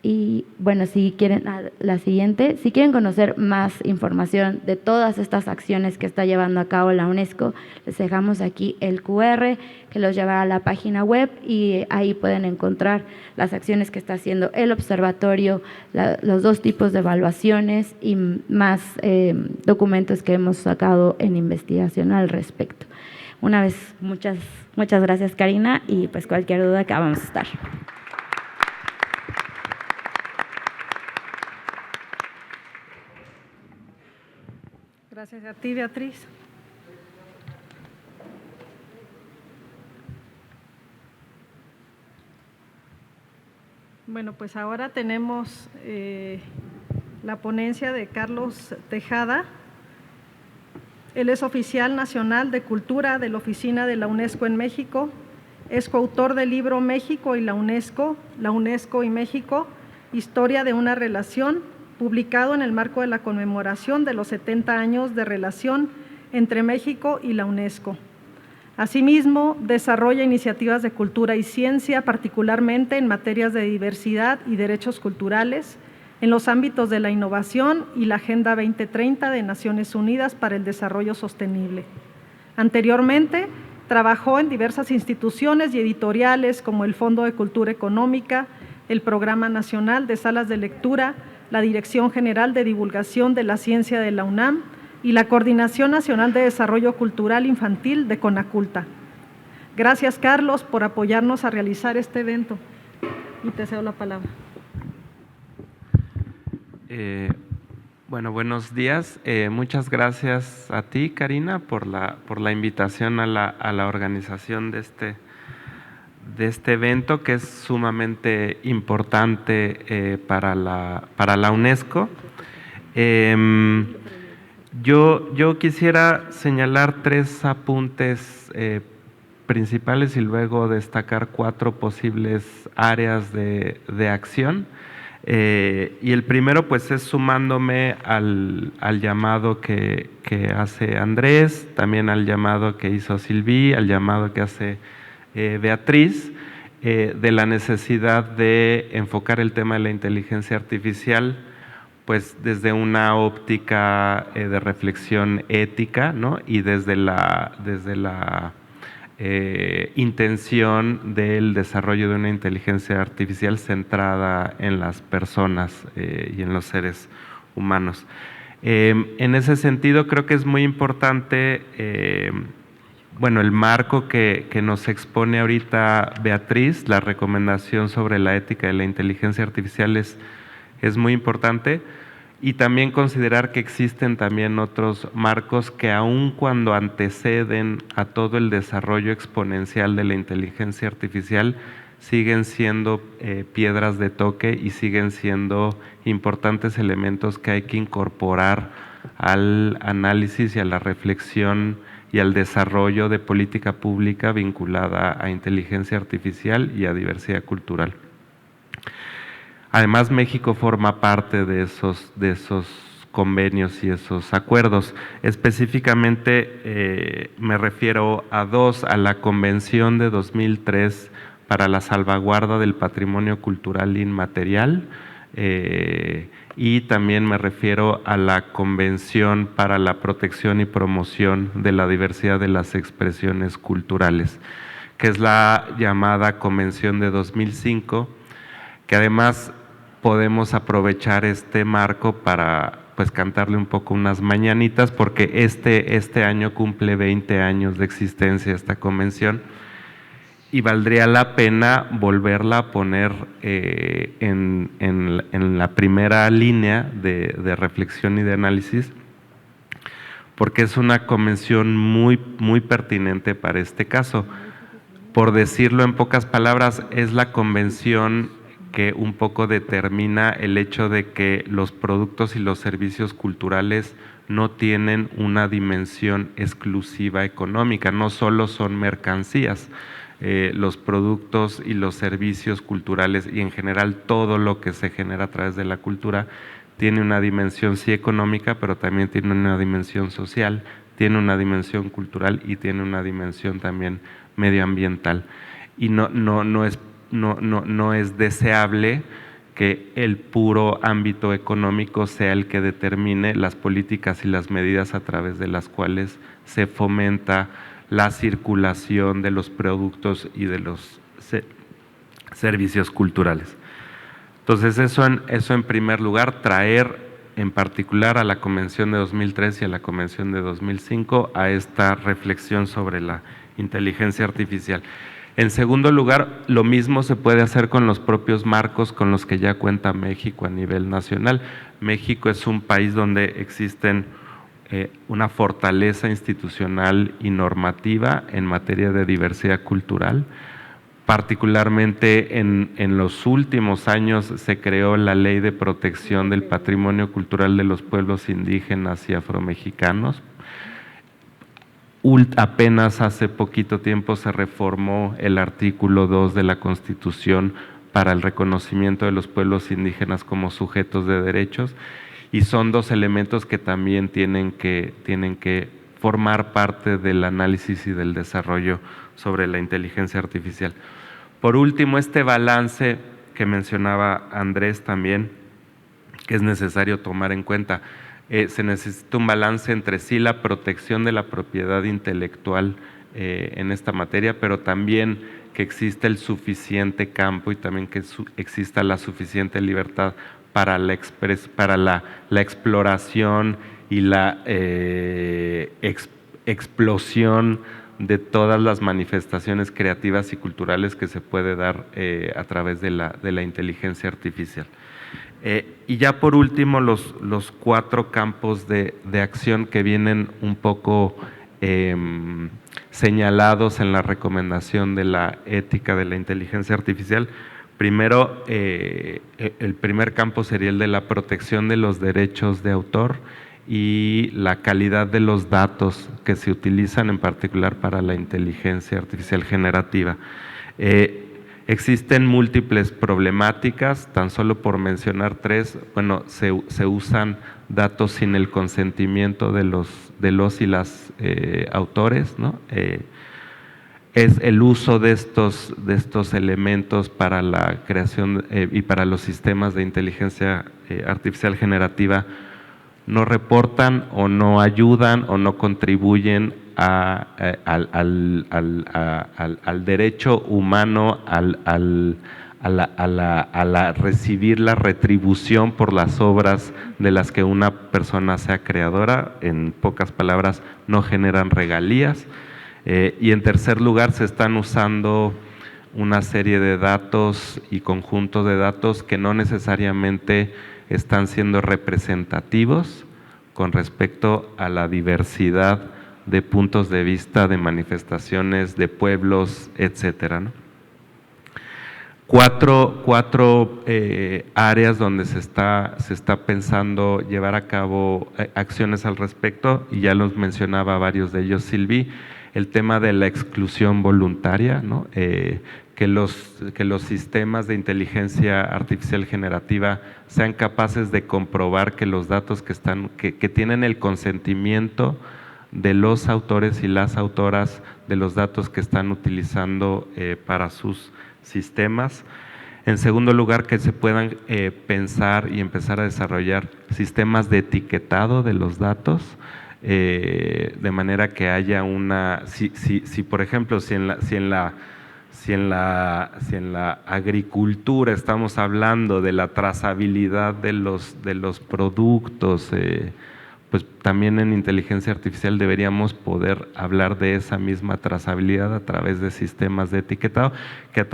D: Y bueno, si quieren, la siguiente, si quieren conocer más información de todas estas acciones que está llevando a cabo la UNESCO, les dejamos aquí el QR que los llevará a la página web y ahí pueden encontrar las acciones que está haciendo el observatorio, los 2 tipos de evaluaciones y más documentos que hemos sacado en investigación al respecto. Una vez, muchas gracias, Karina, y pues cualquier duda acá vamos a estar.
A: Gracias a ti, Beatriz. Bueno, pues ahora tenemos la ponencia de Carlos Tejada. Él es oficial nacional de Cultura de la Oficina de la UNESCO en México. Es coautor del libro México y la UNESCO y México, Historia de una relación, publicado en el marco de la conmemoración de los 70 años de relación entre México y la UNESCO. Asimismo, desarrolla iniciativas de cultura y ciencia, particularmente en materias de diversidad y derechos culturales, en los ámbitos de la innovación y la Agenda 2030 de Naciones Unidas para el Desarrollo Sostenible. Anteriormente, trabajó en diversas instituciones y editoriales como el Fondo de Cultura Económica, el Programa Nacional de Salas de Lectura, la Dirección General de Divulgación de la Ciencia de la UNAM y la Coordinación Nacional de Desarrollo Cultural Infantil de CONACULTA. Gracias, Carlos, por apoyarnos a realizar este evento. Y te cedo la palabra.
E: Bueno, buenos días. Muchas gracias a ti, Karina, por la invitación a la organización de este evento, que es sumamente importante para la UNESCO. Yo quisiera señalar 3 apuntes principales y luego destacar 4 posibles áreas de acción. Y el primero pues es sumándome al llamado que hace Andrés, también al llamado que hizo Sylvie, al llamado que hace Beatriz, de la necesidad de enfocar el tema de la inteligencia artificial pues desde una óptica de reflexión ética, ¿no? Y desde la intención del desarrollo de una inteligencia artificial centrada en las personas y en los seres humanos. En ese sentido, creo que es muy importante, el marco que nos expone ahorita Beatriz, la recomendación sobre la ética de la inteligencia artificial es muy importante. Y también considerar que existen también otros marcos que aun cuando anteceden a todo el desarrollo exponencial de la inteligencia artificial, siguen siendo piedras de toque y siguen siendo importantes elementos que hay que incorporar al análisis y a la reflexión y al desarrollo de política pública vinculada a inteligencia artificial y a diversidad cultural. Además, México forma parte de esos convenios y esos acuerdos. Específicamente me refiero a 2, a la Convención de 2003 para la salvaguarda del patrimonio cultural inmaterial y también me refiero a la Convención para la protección y promoción de la diversidad de las expresiones culturales, que es la llamada Convención de 2005, que además podemos aprovechar este marco para pues cantarle un poco unas mañanitas, porque este año cumple 20 años de existencia esta convención y valdría la pena volverla a poner en la primera línea de reflexión y de análisis, porque es una convención muy pertinente para este caso. Por decirlo en pocas palabras, es la convención que un poco determina el hecho de que los productos y los servicios culturales no tienen una dimensión exclusiva económica, no solo son mercancías. Los productos y los servicios culturales y en general todo lo que se genera a través de la cultura tiene una dimensión sí económica, pero también tiene una dimensión social, tiene una dimensión cultural y tiene una dimensión también medioambiental. Y no es deseable que el puro ámbito económico sea el que determine las políticas y las medidas a través de las cuales se fomenta la circulación de los productos y de los servicios culturales. Entonces eso en primer lugar, traer en particular a la Convención de 2003 y a la Convención de 2005 a esta reflexión sobre la inteligencia artificial. En segundo lugar, lo mismo se puede hacer con los propios marcos con los que ya cuenta México a nivel nacional. México es un país donde existen una fortaleza institucional y normativa en materia de diversidad cultural. Particularmente en los últimos años se creó la Ley de Protección del Patrimonio Cultural de los Pueblos Indígenas y Afromexicanos. Apenas hace poquito tiempo se reformó el artículo 2 de la Constitución para el reconocimiento de los pueblos indígenas como sujetos de derechos, y son 2 elementos que también tienen que formar parte del análisis y del desarrollo sobre la inteligencia artificial. Por último, este balance que mencionaba Andrés también, que es necesario tomar en cuenta. Se necesita un balance entre sí la protección de la propiedad intelectual en esta materia, pero también que exista el suficiente campo y también que exista la suficiente libertad para la exploración y la explosión de todas las manifestaciones creativas y culturales que se puede dar a través de la inteligencia artificial. Y ya por último, los 4 campos de acción que vienen un poco señalados en la recomendación de la ética de la inteligencia artificial. Primero, el primer campo sería el de la protección de los derechos de autor y la calidad de los datos que se utilizan en particular para la inteligencia artificial generativa. Existen múltiples problemáticas, tan solo por mencionar 3, bueno, se usan datos sin el consentimiento de los y las autores, ¿no? Es el uso de estos elementos para la creación y para los sistemas de inteligencia artificial generativa no reportan o no ayudan o no contribuyen al derecho humano a recibir la retribución por las obras de las que una persona sea creadora. En pocas palabras, no generan regalías. Y en tercer lugar, se están usando una serie de datos y conjuntos de datos que no necesariamente están siendo representativos con respecto a la diversidad de puntos de vista, de manifestaciones, de pueblos, etcétera, ¿no? Cuatro áreas donde se está pensando llevar a cabo acciones al respecto, y ya los mencionaba varios de ellos Silvi. El tema de la exclusión voluntaria, ¿no? Que los sistemas de inteligencia artificial generativa sean capaces de comprobar que los datos que tienen el consentimiento de los autores y las autoras de los datos que están utilizando para sus sistemas. En segundo lugar, que se puedan pensar y empezar a desarrollar sistemas de etiquetado de los datos, de manera que haya si por ejemplo, si en la agricultura estamos hablando de la trazabilidad de los productos, pues también en inteligencia artificial deberíamos poder hablar de esa misma trazabilidad a través de sistemas de etiquetado, que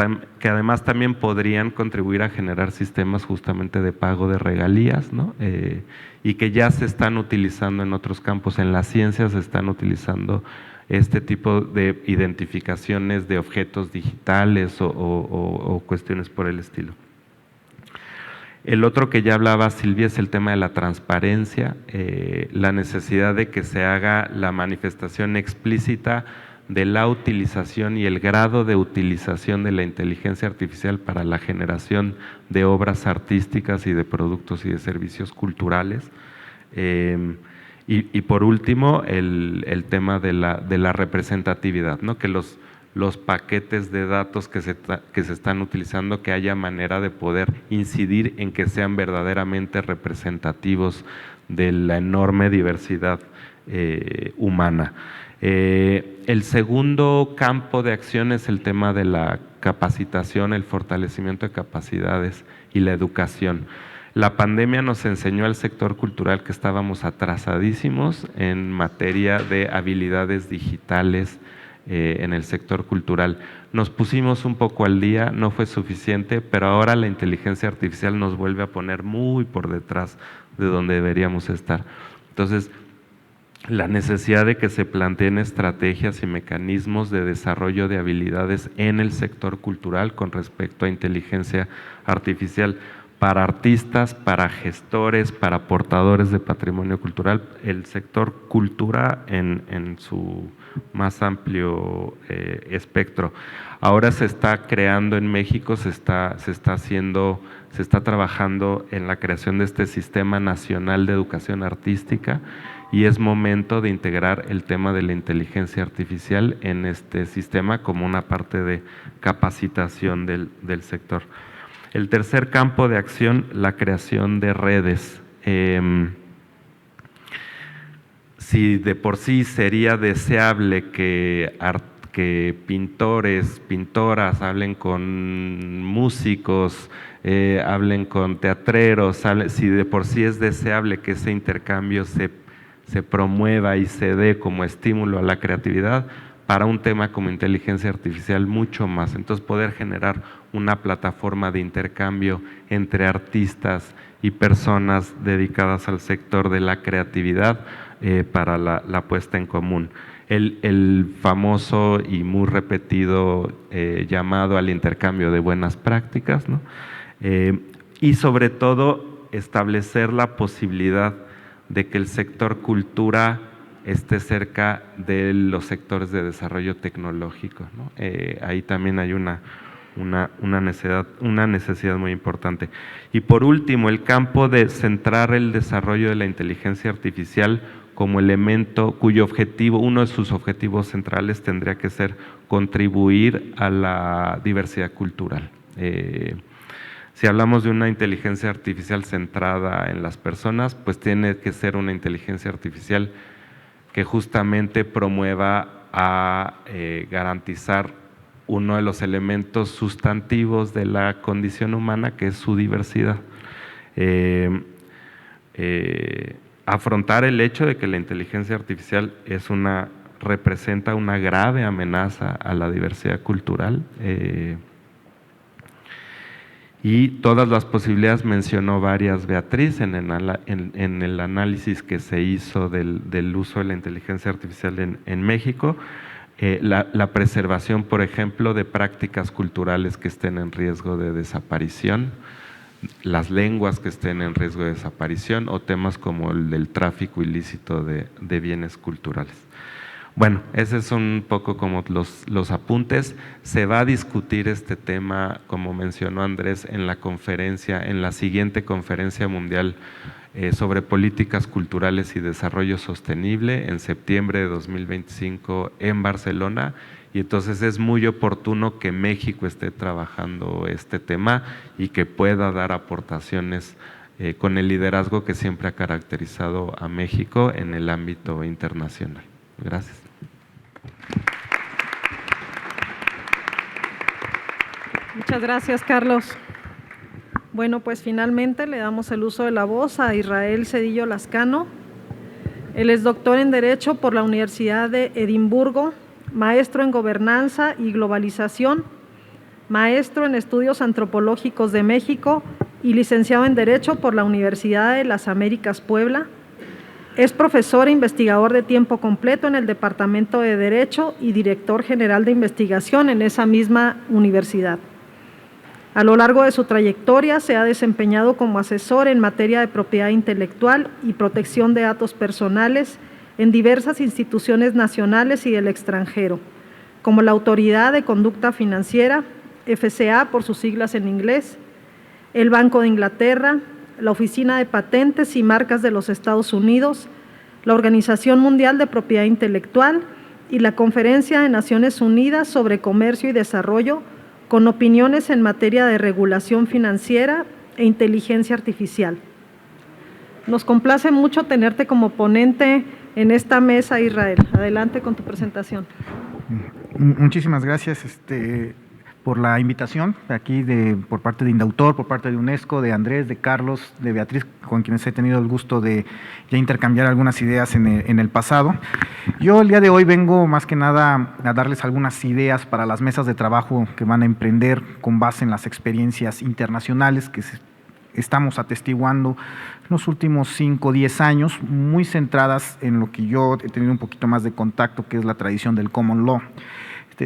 E: además también podrían contribuir a generar sistemas justamente de pago de regalías, ¿no? Y que ya se están utilizando en otros campos. En las ciencias se están utilizando este tipo de identificaciones de objetos digitales o cuestiones por el estilo. El otro que ya hablaba Silvia es el tema de la transparencia, la necesidad de que se haga la manifestación explícita de la utilización y el grado de utilización de la inteligencia artificial para la generación de obras artísticas y de productos y de servicios culturales. Y por último, el tema de la representatividad, ¿no? Que los paquetes de datos que se están utilizando, que haya manera de poder incidir en que sean verdaderamente representativos de la enorme diversidad humana. El segundo campo de acción es el tema de la capacitación, el fortalecimiento de capacidades y la educación. La pandemia nos enseñó al sector cultural que estábamos atrasadísimos en materia de habilidades digitales en el sector cultural. Nos pusimos un poco al día, no fue suficiente, pero ahora la inteligencia artificial nos vuelve a poner muy por detrás de donde deberíamos estar. Entonces, la necesidad de que se planteen estrategias y mecanismos de desarrollo de habilidades en el sector cultural con respecto a inteligencia artificial para artistas, para gestores, para portadores de patrimonio cultural, el sector cultura en su más amplio espectro. Ahora se está creando en México, se está trabajando en la creación de este Sistema Nacional de Educación Artística, y es momento de integrar el tema de la inteligencia artificial en este sistema como una parte de capacitación del sector. El tercer campo de acción, la creación de redes. Si de por sí sería deseable que pintores, pintoras hablen con músicos, hablen con teatreros, si de por sí es deseable que ese intercambio se promueva y se dé como estímulo a la creatividad, para un tema como inteligencia artificial mucho más. Entonces poder generar una plataforma de intercambio entre artistas y personas dedicadas al sector de la creatividad para la puesta en común. El famoso y muy repetido llamado al intercambio de buenas prácticas, ¿no? Y sobre todo establecer la posibilidad de que el sector cultura esté cerca de los sectores de desarrollo tecnológico, ¿no? Ahí también hay una necesidad muy importante. Y por último, el campo de centrar el desarrollo de la inteligencia artificial como elemento cuyo objetivo, uno de sus objetivos centrales tendría que ser contribuir a la diversidad cultural. Si hablamos de una inteligencia artificial centrada en las personas, pues tiene que ser una inteligencia artificial que justamente promueva a garantizar uno de los elementos sustantivos de la condición humana, que es su diversidad. Afrontar el hecho de que la inteligencia artificial representa una grave amenaza a la diversidad cultural, y todas las posibilidades mencionó varias Beatriz en el análisis que se hizo del uso de la inteligencia artificial en México. La preservación, por ejemplo, de prácticas culturales que estén en riesgo de desaparición, las lenguas que estén en riesgo de desaparición, o temas como el del tráfico ilícito de bienes culturales. Bueno, esos son un poco como los apuntes. Se va a discutir este tema, como mencionó Andrés, en la siguiente conferencia mundial sobre políticas culturales y desarrollo sostenible en septiembre de 2025 en Barcelona, y entonces es muy oportuno que México esté trabajando este tema y que pueda dar aportaciones con el liderazgo que siempre ha caracterizado a México en el ámbito internacional. Gracias.
A: Muchas gracias, Carlos. Bueno, pues finalmente le damos el uso de la voz a Israel Cedillo Lascano. Él es doctor en Derecho por la Universidad de Edimburgo, maestro en Gobernanza y Globalización, maestro en Estudios Antropológicos de México y licenciado en Derecho por la Universidad de las Américas Puebla. Es profesor e investigador de tiempo completo en el Departamento de Derecho y director general de investigación en esa misma universidad. A lo largo de su trayectoria se ha desempeñado como asesor en materia de propiedad intelectual y protección de datos personales en diversas instituciones nacionales y del extranjero, como la Autoridad de Conducta Financiera, FCA por sus siglas en inglés, el Banco de Inglaterra, la Oficina de Patentes y Marcas de los Estados Unidos, la Organización Mundial de Propiedad Intelectual y la Conferencia de Naciones Unidas sobre Comercio y Desarrollo, con opiniones en materia de regulación financiera e inteligencia artificial. Nos complace mucho tenerte como ponente en esta mesa, Israel. Adelante con tu presentación.
F: Muchísimas gracias por la invitación aquí por parte de Indautor, por parte de UNESCO, de Andrés, de Carlos, de Beatriz, con quienes he tenido el gusto de ya intercambiar algunas ideas en el pasado. Yo el día de hoy vengo más que nada a darles algunas ideas para las mesas de trabajo que van a emprender con base en las experiencias internacionales que estamos atestiguando en los últimos 5 o 10 años, muy centradas en lo que yo he tenido un poquito más de contacto, que es la tradición del common law.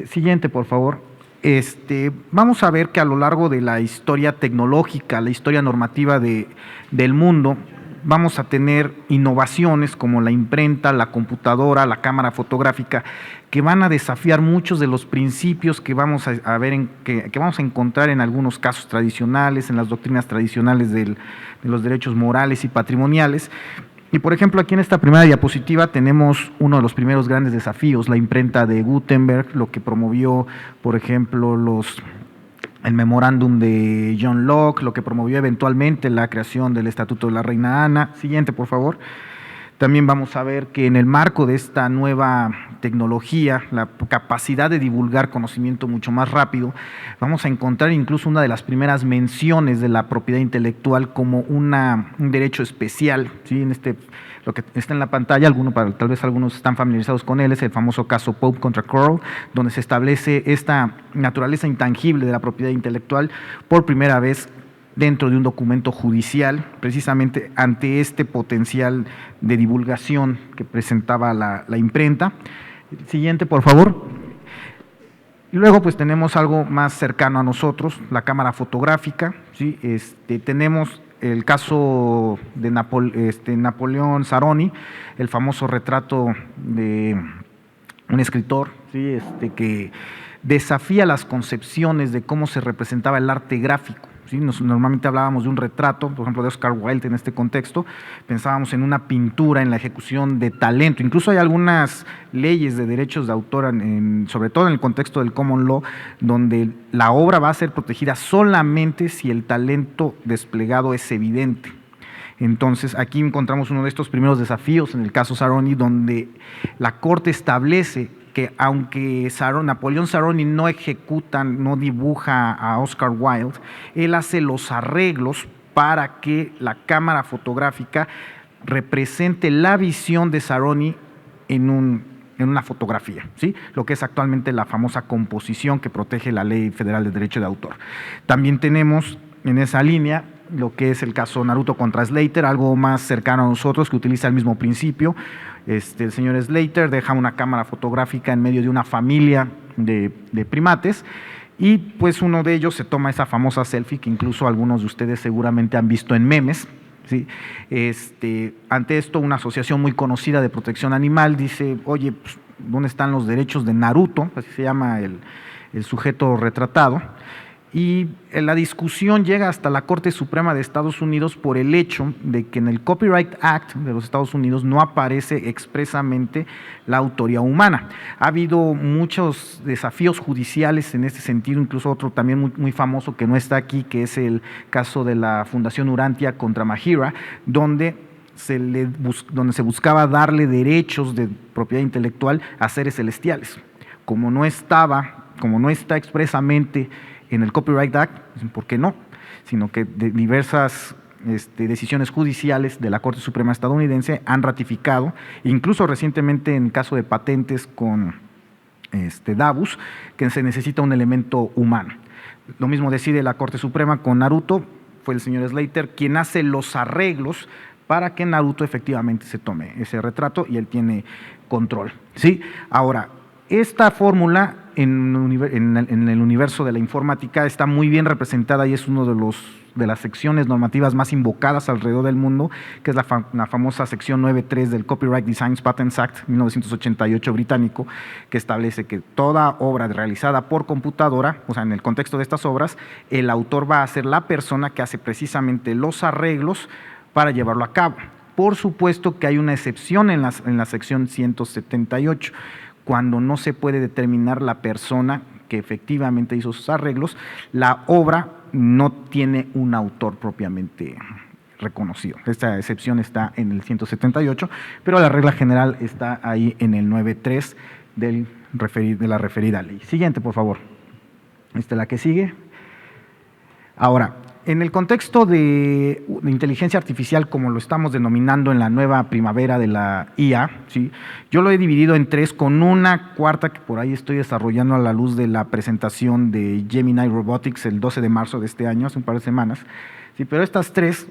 F: Siguiente, por favor. Vamos a ver que a lo largo de la historia tecnológica, la historia normativa del mundo, vamos a tener innovaciones como la imprenta, la computadora, la cámara fotográfica, que van a desafiar muchos de los principios que vamos a ver que vamos a encontrar en algunos casos tradicionales, en las doctrinas tradicionales de los derechos morales y patrimoniales. Y por ejemplo, aquí en esta primera diapositiva tenemos uno de los primeros grandes desafíos, la imprenta de Gutenberg, lo que promovió, por ejemplo, el memorándum de John Locke, lo que promovió eventualmente la creación del Estatuto de la Reina Ana. Siguiente, por favor. También vamos a ver que en el marco de esta nueva tecnología, la capacidad de divulgar conocimiento mucho más rápido, vamos a encontrar incluso una de las primeras menciones de la propiedad intelectual como un derecho especial, ¿sí? Lo que está en la pantalla, tal vez algunos están familiarizados con él, es el famoso caso Pope contra Kroll, donde se establece esta naturaleza intangible de la propiedad intelectual por primera vez dentro de un documento judicial, precisamente ante este potencial de divulgación que presentaba la imprenta. Siguiente, por favor. Y luego pues tenemos algo más cercano a nosotros, la cámara fotográfica, ¿sí? Tenemos el caso de Napoleón Saroni, el famoso retrato de un escritor, ¿sí? Que desafía las concepciones de cómo se representaba el arte gráfico. ¿Sí? Normalmente hablábamos de un retrato, por ejemplo de Oscar Wilde en este contexto, pensábamos en una pintura, en la ejecución de talento, incluso hay algunas leyes de derechos de autor, sobre todo en el contexto del common law, donde la obra va a ser protegida solamente si el talento desplegado es evidente. Entonces aquí encontramos uno de estos primeros desafíos en el caso Saroni, donde la Corte establece que aunque Napoleón Saroni no ejecuta, no dibuja a Oscar Wilde, él hace los arreglos para que la cámara fotográfica represente la visión de Saroni en una fotografía, ¿sí? Lo que es actualmente la famosa composición que protege la Ley Federal de Derecho de Autor. También tenemos en esa línea lo que es el caso Naruto contra Slater, algo más cercano a nosotros que utiliza el mismo principio. El señor Slater deja una cámara fotográfica en medio de una familia de primates y pues uno de ellos se toma esa famosa selfie que incluso algunos de ustedes seguramente han visto en memes, ¿sí? Ante esto una asociación muy conocida de protección animal dice, oye, pues, ¿dónde están los derechos de Naruto? Así se llama el sujeto retratado. Y la discusión llega hasta la Corte Suprema de Estados Unidos por el hecho de que en el Copyright Act de los Estados Unidos no aparece expresamente la autoría humana. Ha habido muchos desafíos judiciales en este sentido, incluso otro también muy famoso que no está aquí, que es el caso de la Fundación Urantia contra Mahira, donde se buscaba darle derechos de propiedad intelectual a seres celestiales. Como no está expresamente en el Copyright Act, ¿por qué no? Sino que de diversas decisiones judiciales de la Corte Suprema estadounidense han ratificado, incluso recientemente en caso de patentes con Davus, que se necesita un elemento humano. Lo mismo decide la Corte Suprema con Naruto, fue el señor Slater quien hace los arreglos para que Naruto efectivamente se tome ese retrato y él tiene control, ¿sí? Ahora, esta fórmula en el universo de la informática está muy bien representada y es uno de las secciones normativas más invocadas alrededor del mundo, que es la famosa sección 9.3 del Copyright Designs Patents Act 1988 británico, que establece que toda obra realizada por computadora, o sea, en el contexto de estas obras, el autor va a ser la persona que hace precisamente los arreglos para llevarlo a cabo. Por supuesto que hay una excepción en la sección 178, cuando no se puede determinar la persona que efectivamente hizo sus arreglos, la obra no tiene un autor propiamente reconocido. Esta excepción está en el 178, pero la regla general está ahí en el 9.3 de la referida ley. Siguiente, por favor. Esta es la que sigue. Ahora, en el contexto de inteligencia artificial, como lo estamos denominando en la nueva primavera de la IA, ¿sí? Yo lo he dividido en tres, con una cuarta que por ahí estoy desarrollando a la luz de la presentación de Gemini Robotics el 12 de marzo de este año, hace un par de semanas. Sí, pero estas tres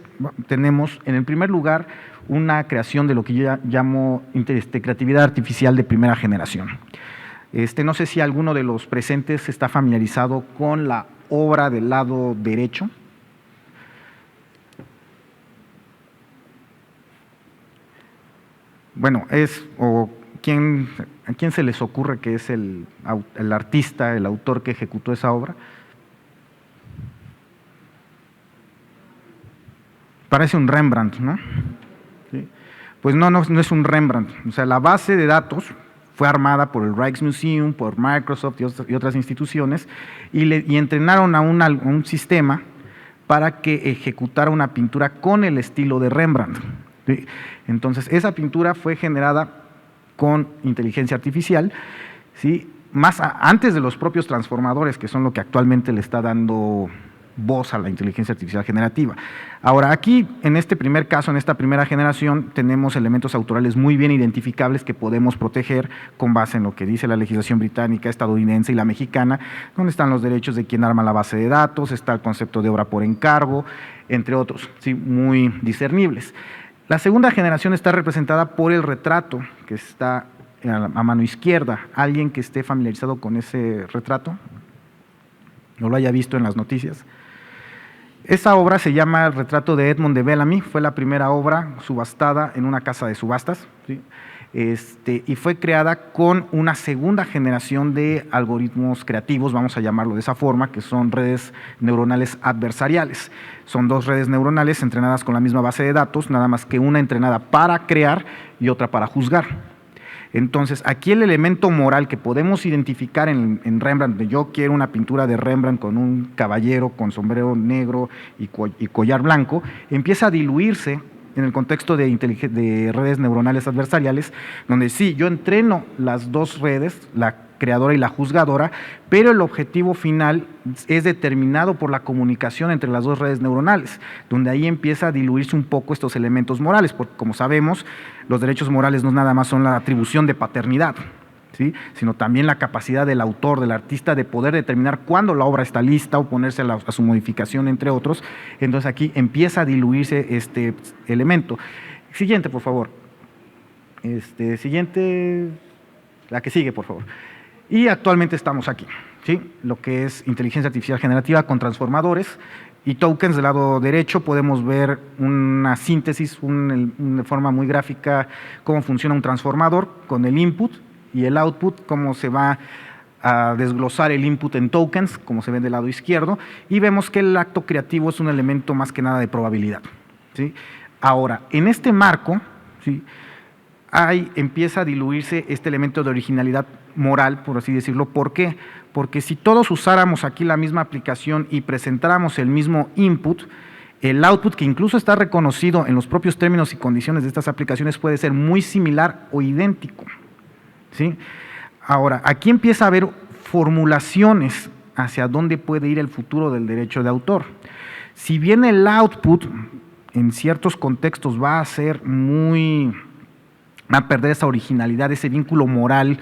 F: tenemos, en el primer lugar, una creación de lo que yo llamo creatividad artificial de primera generación. No sé si alguno de los presentes está familiarizado con la obra del lado derecho. Bueno, ¿a quién se les ocurre que es el artista, el autor que ejecutó esa obra? Parece un Rembrandt, ¿no? ¿Sí? Pues no es un Rembrandt. O sea, la base de datos fue armada por el Rijksmuseum, por Microsoft y otras instituciones, y entrenaron a un sistema para que ejecutara una pintura con el estilo de Rembrandt. ¿Sí? Entonces, esa pintura fue generada con inteligencia artificial, ¿sí? Antes de los propios transformadores, que son lo que actualmente le está dando voz a la inteligencia artificial generativa. Ahora, aquí, en este primer caso, en esta primera generación, tenemos elementos autorales muy bien identificables que podemos proteger con base en lo que dice la legislación británica, estadounidense y la mexicana, donde están los derechos de quien arma la base de datos, está el concepto de obra por encargo, entre otros, ¿sí? Muy discernibles. La segunda generación está representada por el retrato, que está a mano izquierda. ¿Alguien que esté familiarizado con ese retrato? ¿No lo haya visto en las noticias? Esa obra se llama El retrato de Edmond de Bellamy, fue la primera obra subastada en una casa de subastas, ¿sí? Y fue creada con una segunda generación de algoritmos creativos, vamos a llamarlo de esa forma, que son redes neuronales adversariales. Son dos redes neuronales entrenadas con la misma base de datos, nada más que una entrenada para crear y otra para juzgar. Entonces, aquí el elemento moral que podemos identificar en Rembrandt, yo quiero una pintura de Rembrandt con un caballero con sombrero negro y collar blanco, empieza a diluirse en el contexto de redes neuronales adversariales, donde sí, yo entreno las dos redes, la creadora y la juzgadora, pero el objetivo final es determinado por la comunicación entre las dos redes neuronales, donde ahí empieza a diluirse un poco estos elementos morales, porque como sabemos, los derechos morales no nada más son la atribución de paternidad, ¿sí? Sino también la capacidad del autor, del artista, de poder determinar cuándo la obra está lista o ponerse a su modificación, entre otros. Entonces aquí empieza a diluirse este elemento. Siguiente, por favor. Siguiente, la que sigue, por favor. Y actualmente estamos aquí, ¿sí? Lo que es inteligencia artificial generativa con transformadores y tokens. Del lado derecho podemos ver una síntesis, de forma muy gráfica, cómo funciona un transformador con el input y el output, cómo se va a desglosar el input en tokens, como se ve del lado izquierdo, y vemos que el acto creativo es un elemento más que nada de probabilidad, ¿sí? Ahora, en este marco, ¿sí?, empieza a diluirse este elemento de originalidad moral, por así decirlo. ¿Por qué? Porque si todos usáramos aquí la misma aplicación y presentáramos el mismo input, el output, que incluso está reconocido en los propios términos y condiciones de estas aplicaciones, puede ser muy similar o idéntico, ¿sí? Ahora, aquí empieza a haber formulaciones hacia dónde puede ir el futuro del derecho de autor. Si bien el output en ciertos contextos va a perder esa originalidad, ese vínculo moral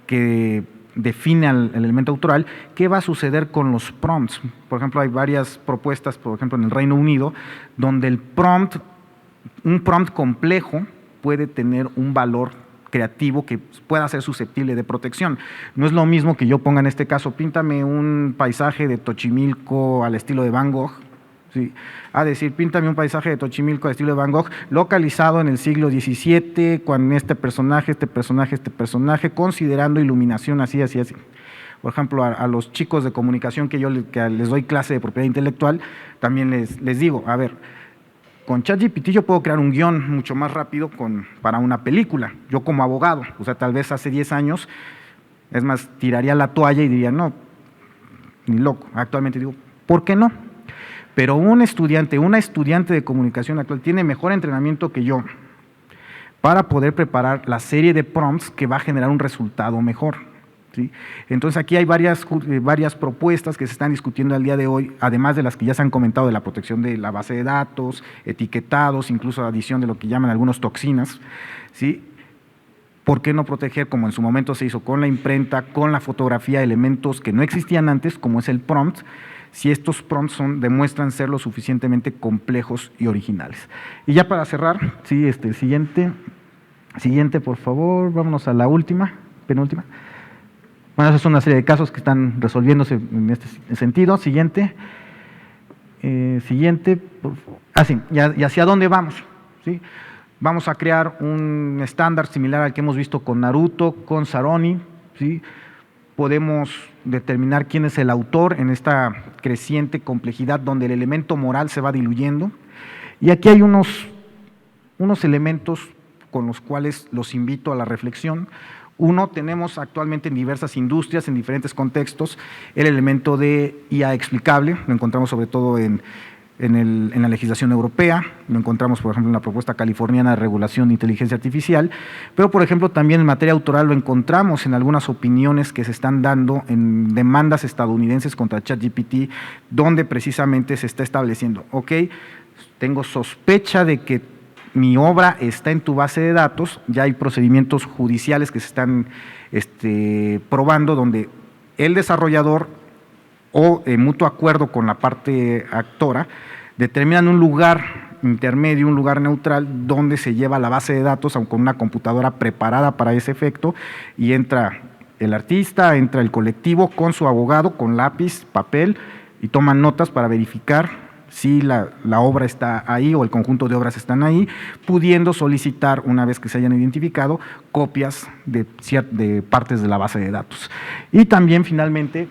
F: que define al elemento autoral, ¿qué va a suceder con los prompts? Por ejemplo, hay varias propuestas, por ejemplo, en el Reino Unido, donde un prompt complejo puede tener un valor creativo que pueda ser susceptible de protección. No es lo mismo que yo ponga en este caso, píntame un paisaje de Xochimilco al estilo de Van Gogh, ¿sí? A decir, píntame un paisaje de Xochimilco al estilo de Van Gogh, localizado en el siglo XVII, con este personaje, considerando iluminación así. Por ejemplo, a los chicos de comunicación que les doy clase de propiedad intelectual, también les digo, a ver, con ChatGPT yo puedo crear un guión mucho más rápido para una película, yo como abogado, o sea, tal vez hace 10 años, es más, tiraría la toalla y diría, no, ni loco. Actualmente digo, ¿por qué no? Pero una estudiante de comunicación actual tiene mejor entrenamiento que yo para poder preparar la serie de prompts que va a generar un resultado mejor, ¿sí? Entonces aquí hay varias propuestas que se están discutiendo al día de hoy, además de las que ya se han comentado, de la protección de la base de datos, etiquetados, incluso la adición de lo que llaman algunos toxinas, ¿sí? ¿Por qué no proteger, como en su momento se hizo con la imprenta, con la fotografía, elementos que no existían antes, como es el prompt, si estos prompts demuestran ser lo suficientemente complejos y originales? Y ya para cerrar, sí, siguiente, por favor, vámonos a la penúltima. Bueno, esas son una serie de casos que están resolviéndose en este sentido. Siguiente, por favor. Sí, ¿y hacia dónde vamos? ¿Sí? Vamos a crear un estándar similar al que hemos visto con Naruto, con Saroni, ¿sí? Podemos determinar quién es el autor en esta creciente complejidad donde el elemento moral se va diluyendo. Y aquí hay unos elementos con los cuales los invito a la reflexión. Uno, tenemos actualmente en diversas industrias, en diferentes contextos, el elemento de IA explicable, lo encontramos sobre todo en la legislación europea, lo encontramos, por ejemplo, en la propuesta californiana de regulación de inteligencia artificial, pero, por ejemplo, también en materia autoral lo encontramos en algunas opiniones que se están dando en demandas estadounidenses contra ChatGPT, donde precisamente se está estableciendo, ok, tengo sospecha de que mi obra está en tu base de datos, ya hay procedimientos judiciales que se están probando, donde el desarrollador o en mutuo acuerdo con la parte actora, determinan un lugar intermedio, un lugar neutral, donde se lleva la base de datos, aunque con una computadora preparada para ese efecto, y entra el artista, entra el colectivo con su abogado, con lápiz, papel, y toman notas para verificar si la obra está ahí o el conjunto de obras están ahí, pudiendo solicitar, una vez que se hayan identificado, copias de partes de la base de datos. Y también, finalmente,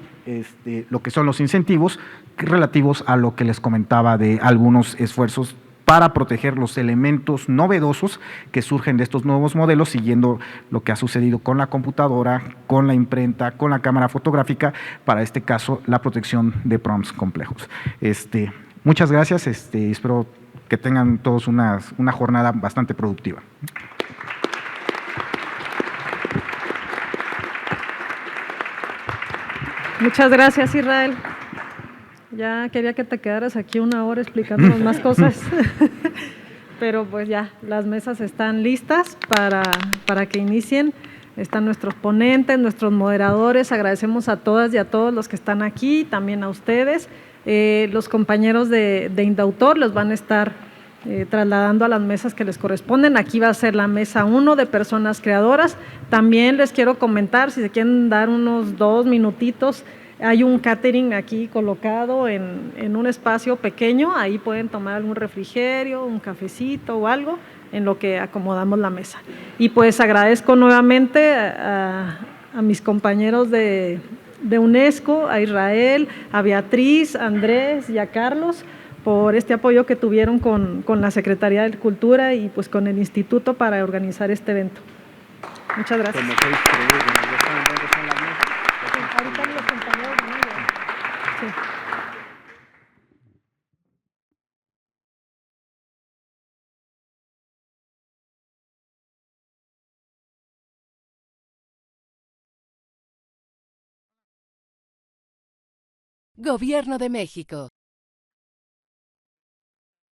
F: lo que son los incentivos relativos a lo que les comentaba de algunos esfuerzos para proteger los elementos novedosos que surgen de estos nuevos modelos, siguiendo lo que ha sucedido con la computadora, con la imprenta, con la cámara fotográfica, para este caso la protección de prompts complejos. Muchas gracias, espero que tengan todos una jornada bastante productiva.
A: Muchas gracias, Israel. Ya quería que te quedaras aquí una hora explicándonos más cosas, pero pues ya, las mesas están listas para que inicien. Están nuestros ponentes, nuestros moderadores, agradecemos a todas y a todos los que están aquí, también a ustedes. Los compañeros de Indautor los van a estar trasladando a las mesas que les corresponden. Aquí va a ser la mesa 1 de personas creadoras. También les quiero comentar, si se quieren dar unos 2 minutitos, hay un catering aquí colocado en un espacio pequeño, ahí pueden tomar algún refrigerio, un cafecito o algo, en lo que acomodamos la mesa. Y pues agradezco nuevamente a mis compañeros de UNESCO, a Israel, a Beatriz, a Andrés y a Carlos por este apoyo que tuvieron con la Secretaría de Cultura y pues con el Instituto para organizar este evento. Muchas gracias. Ahorita los compañeros, ¿no? Sí.
G: Gobierno de México.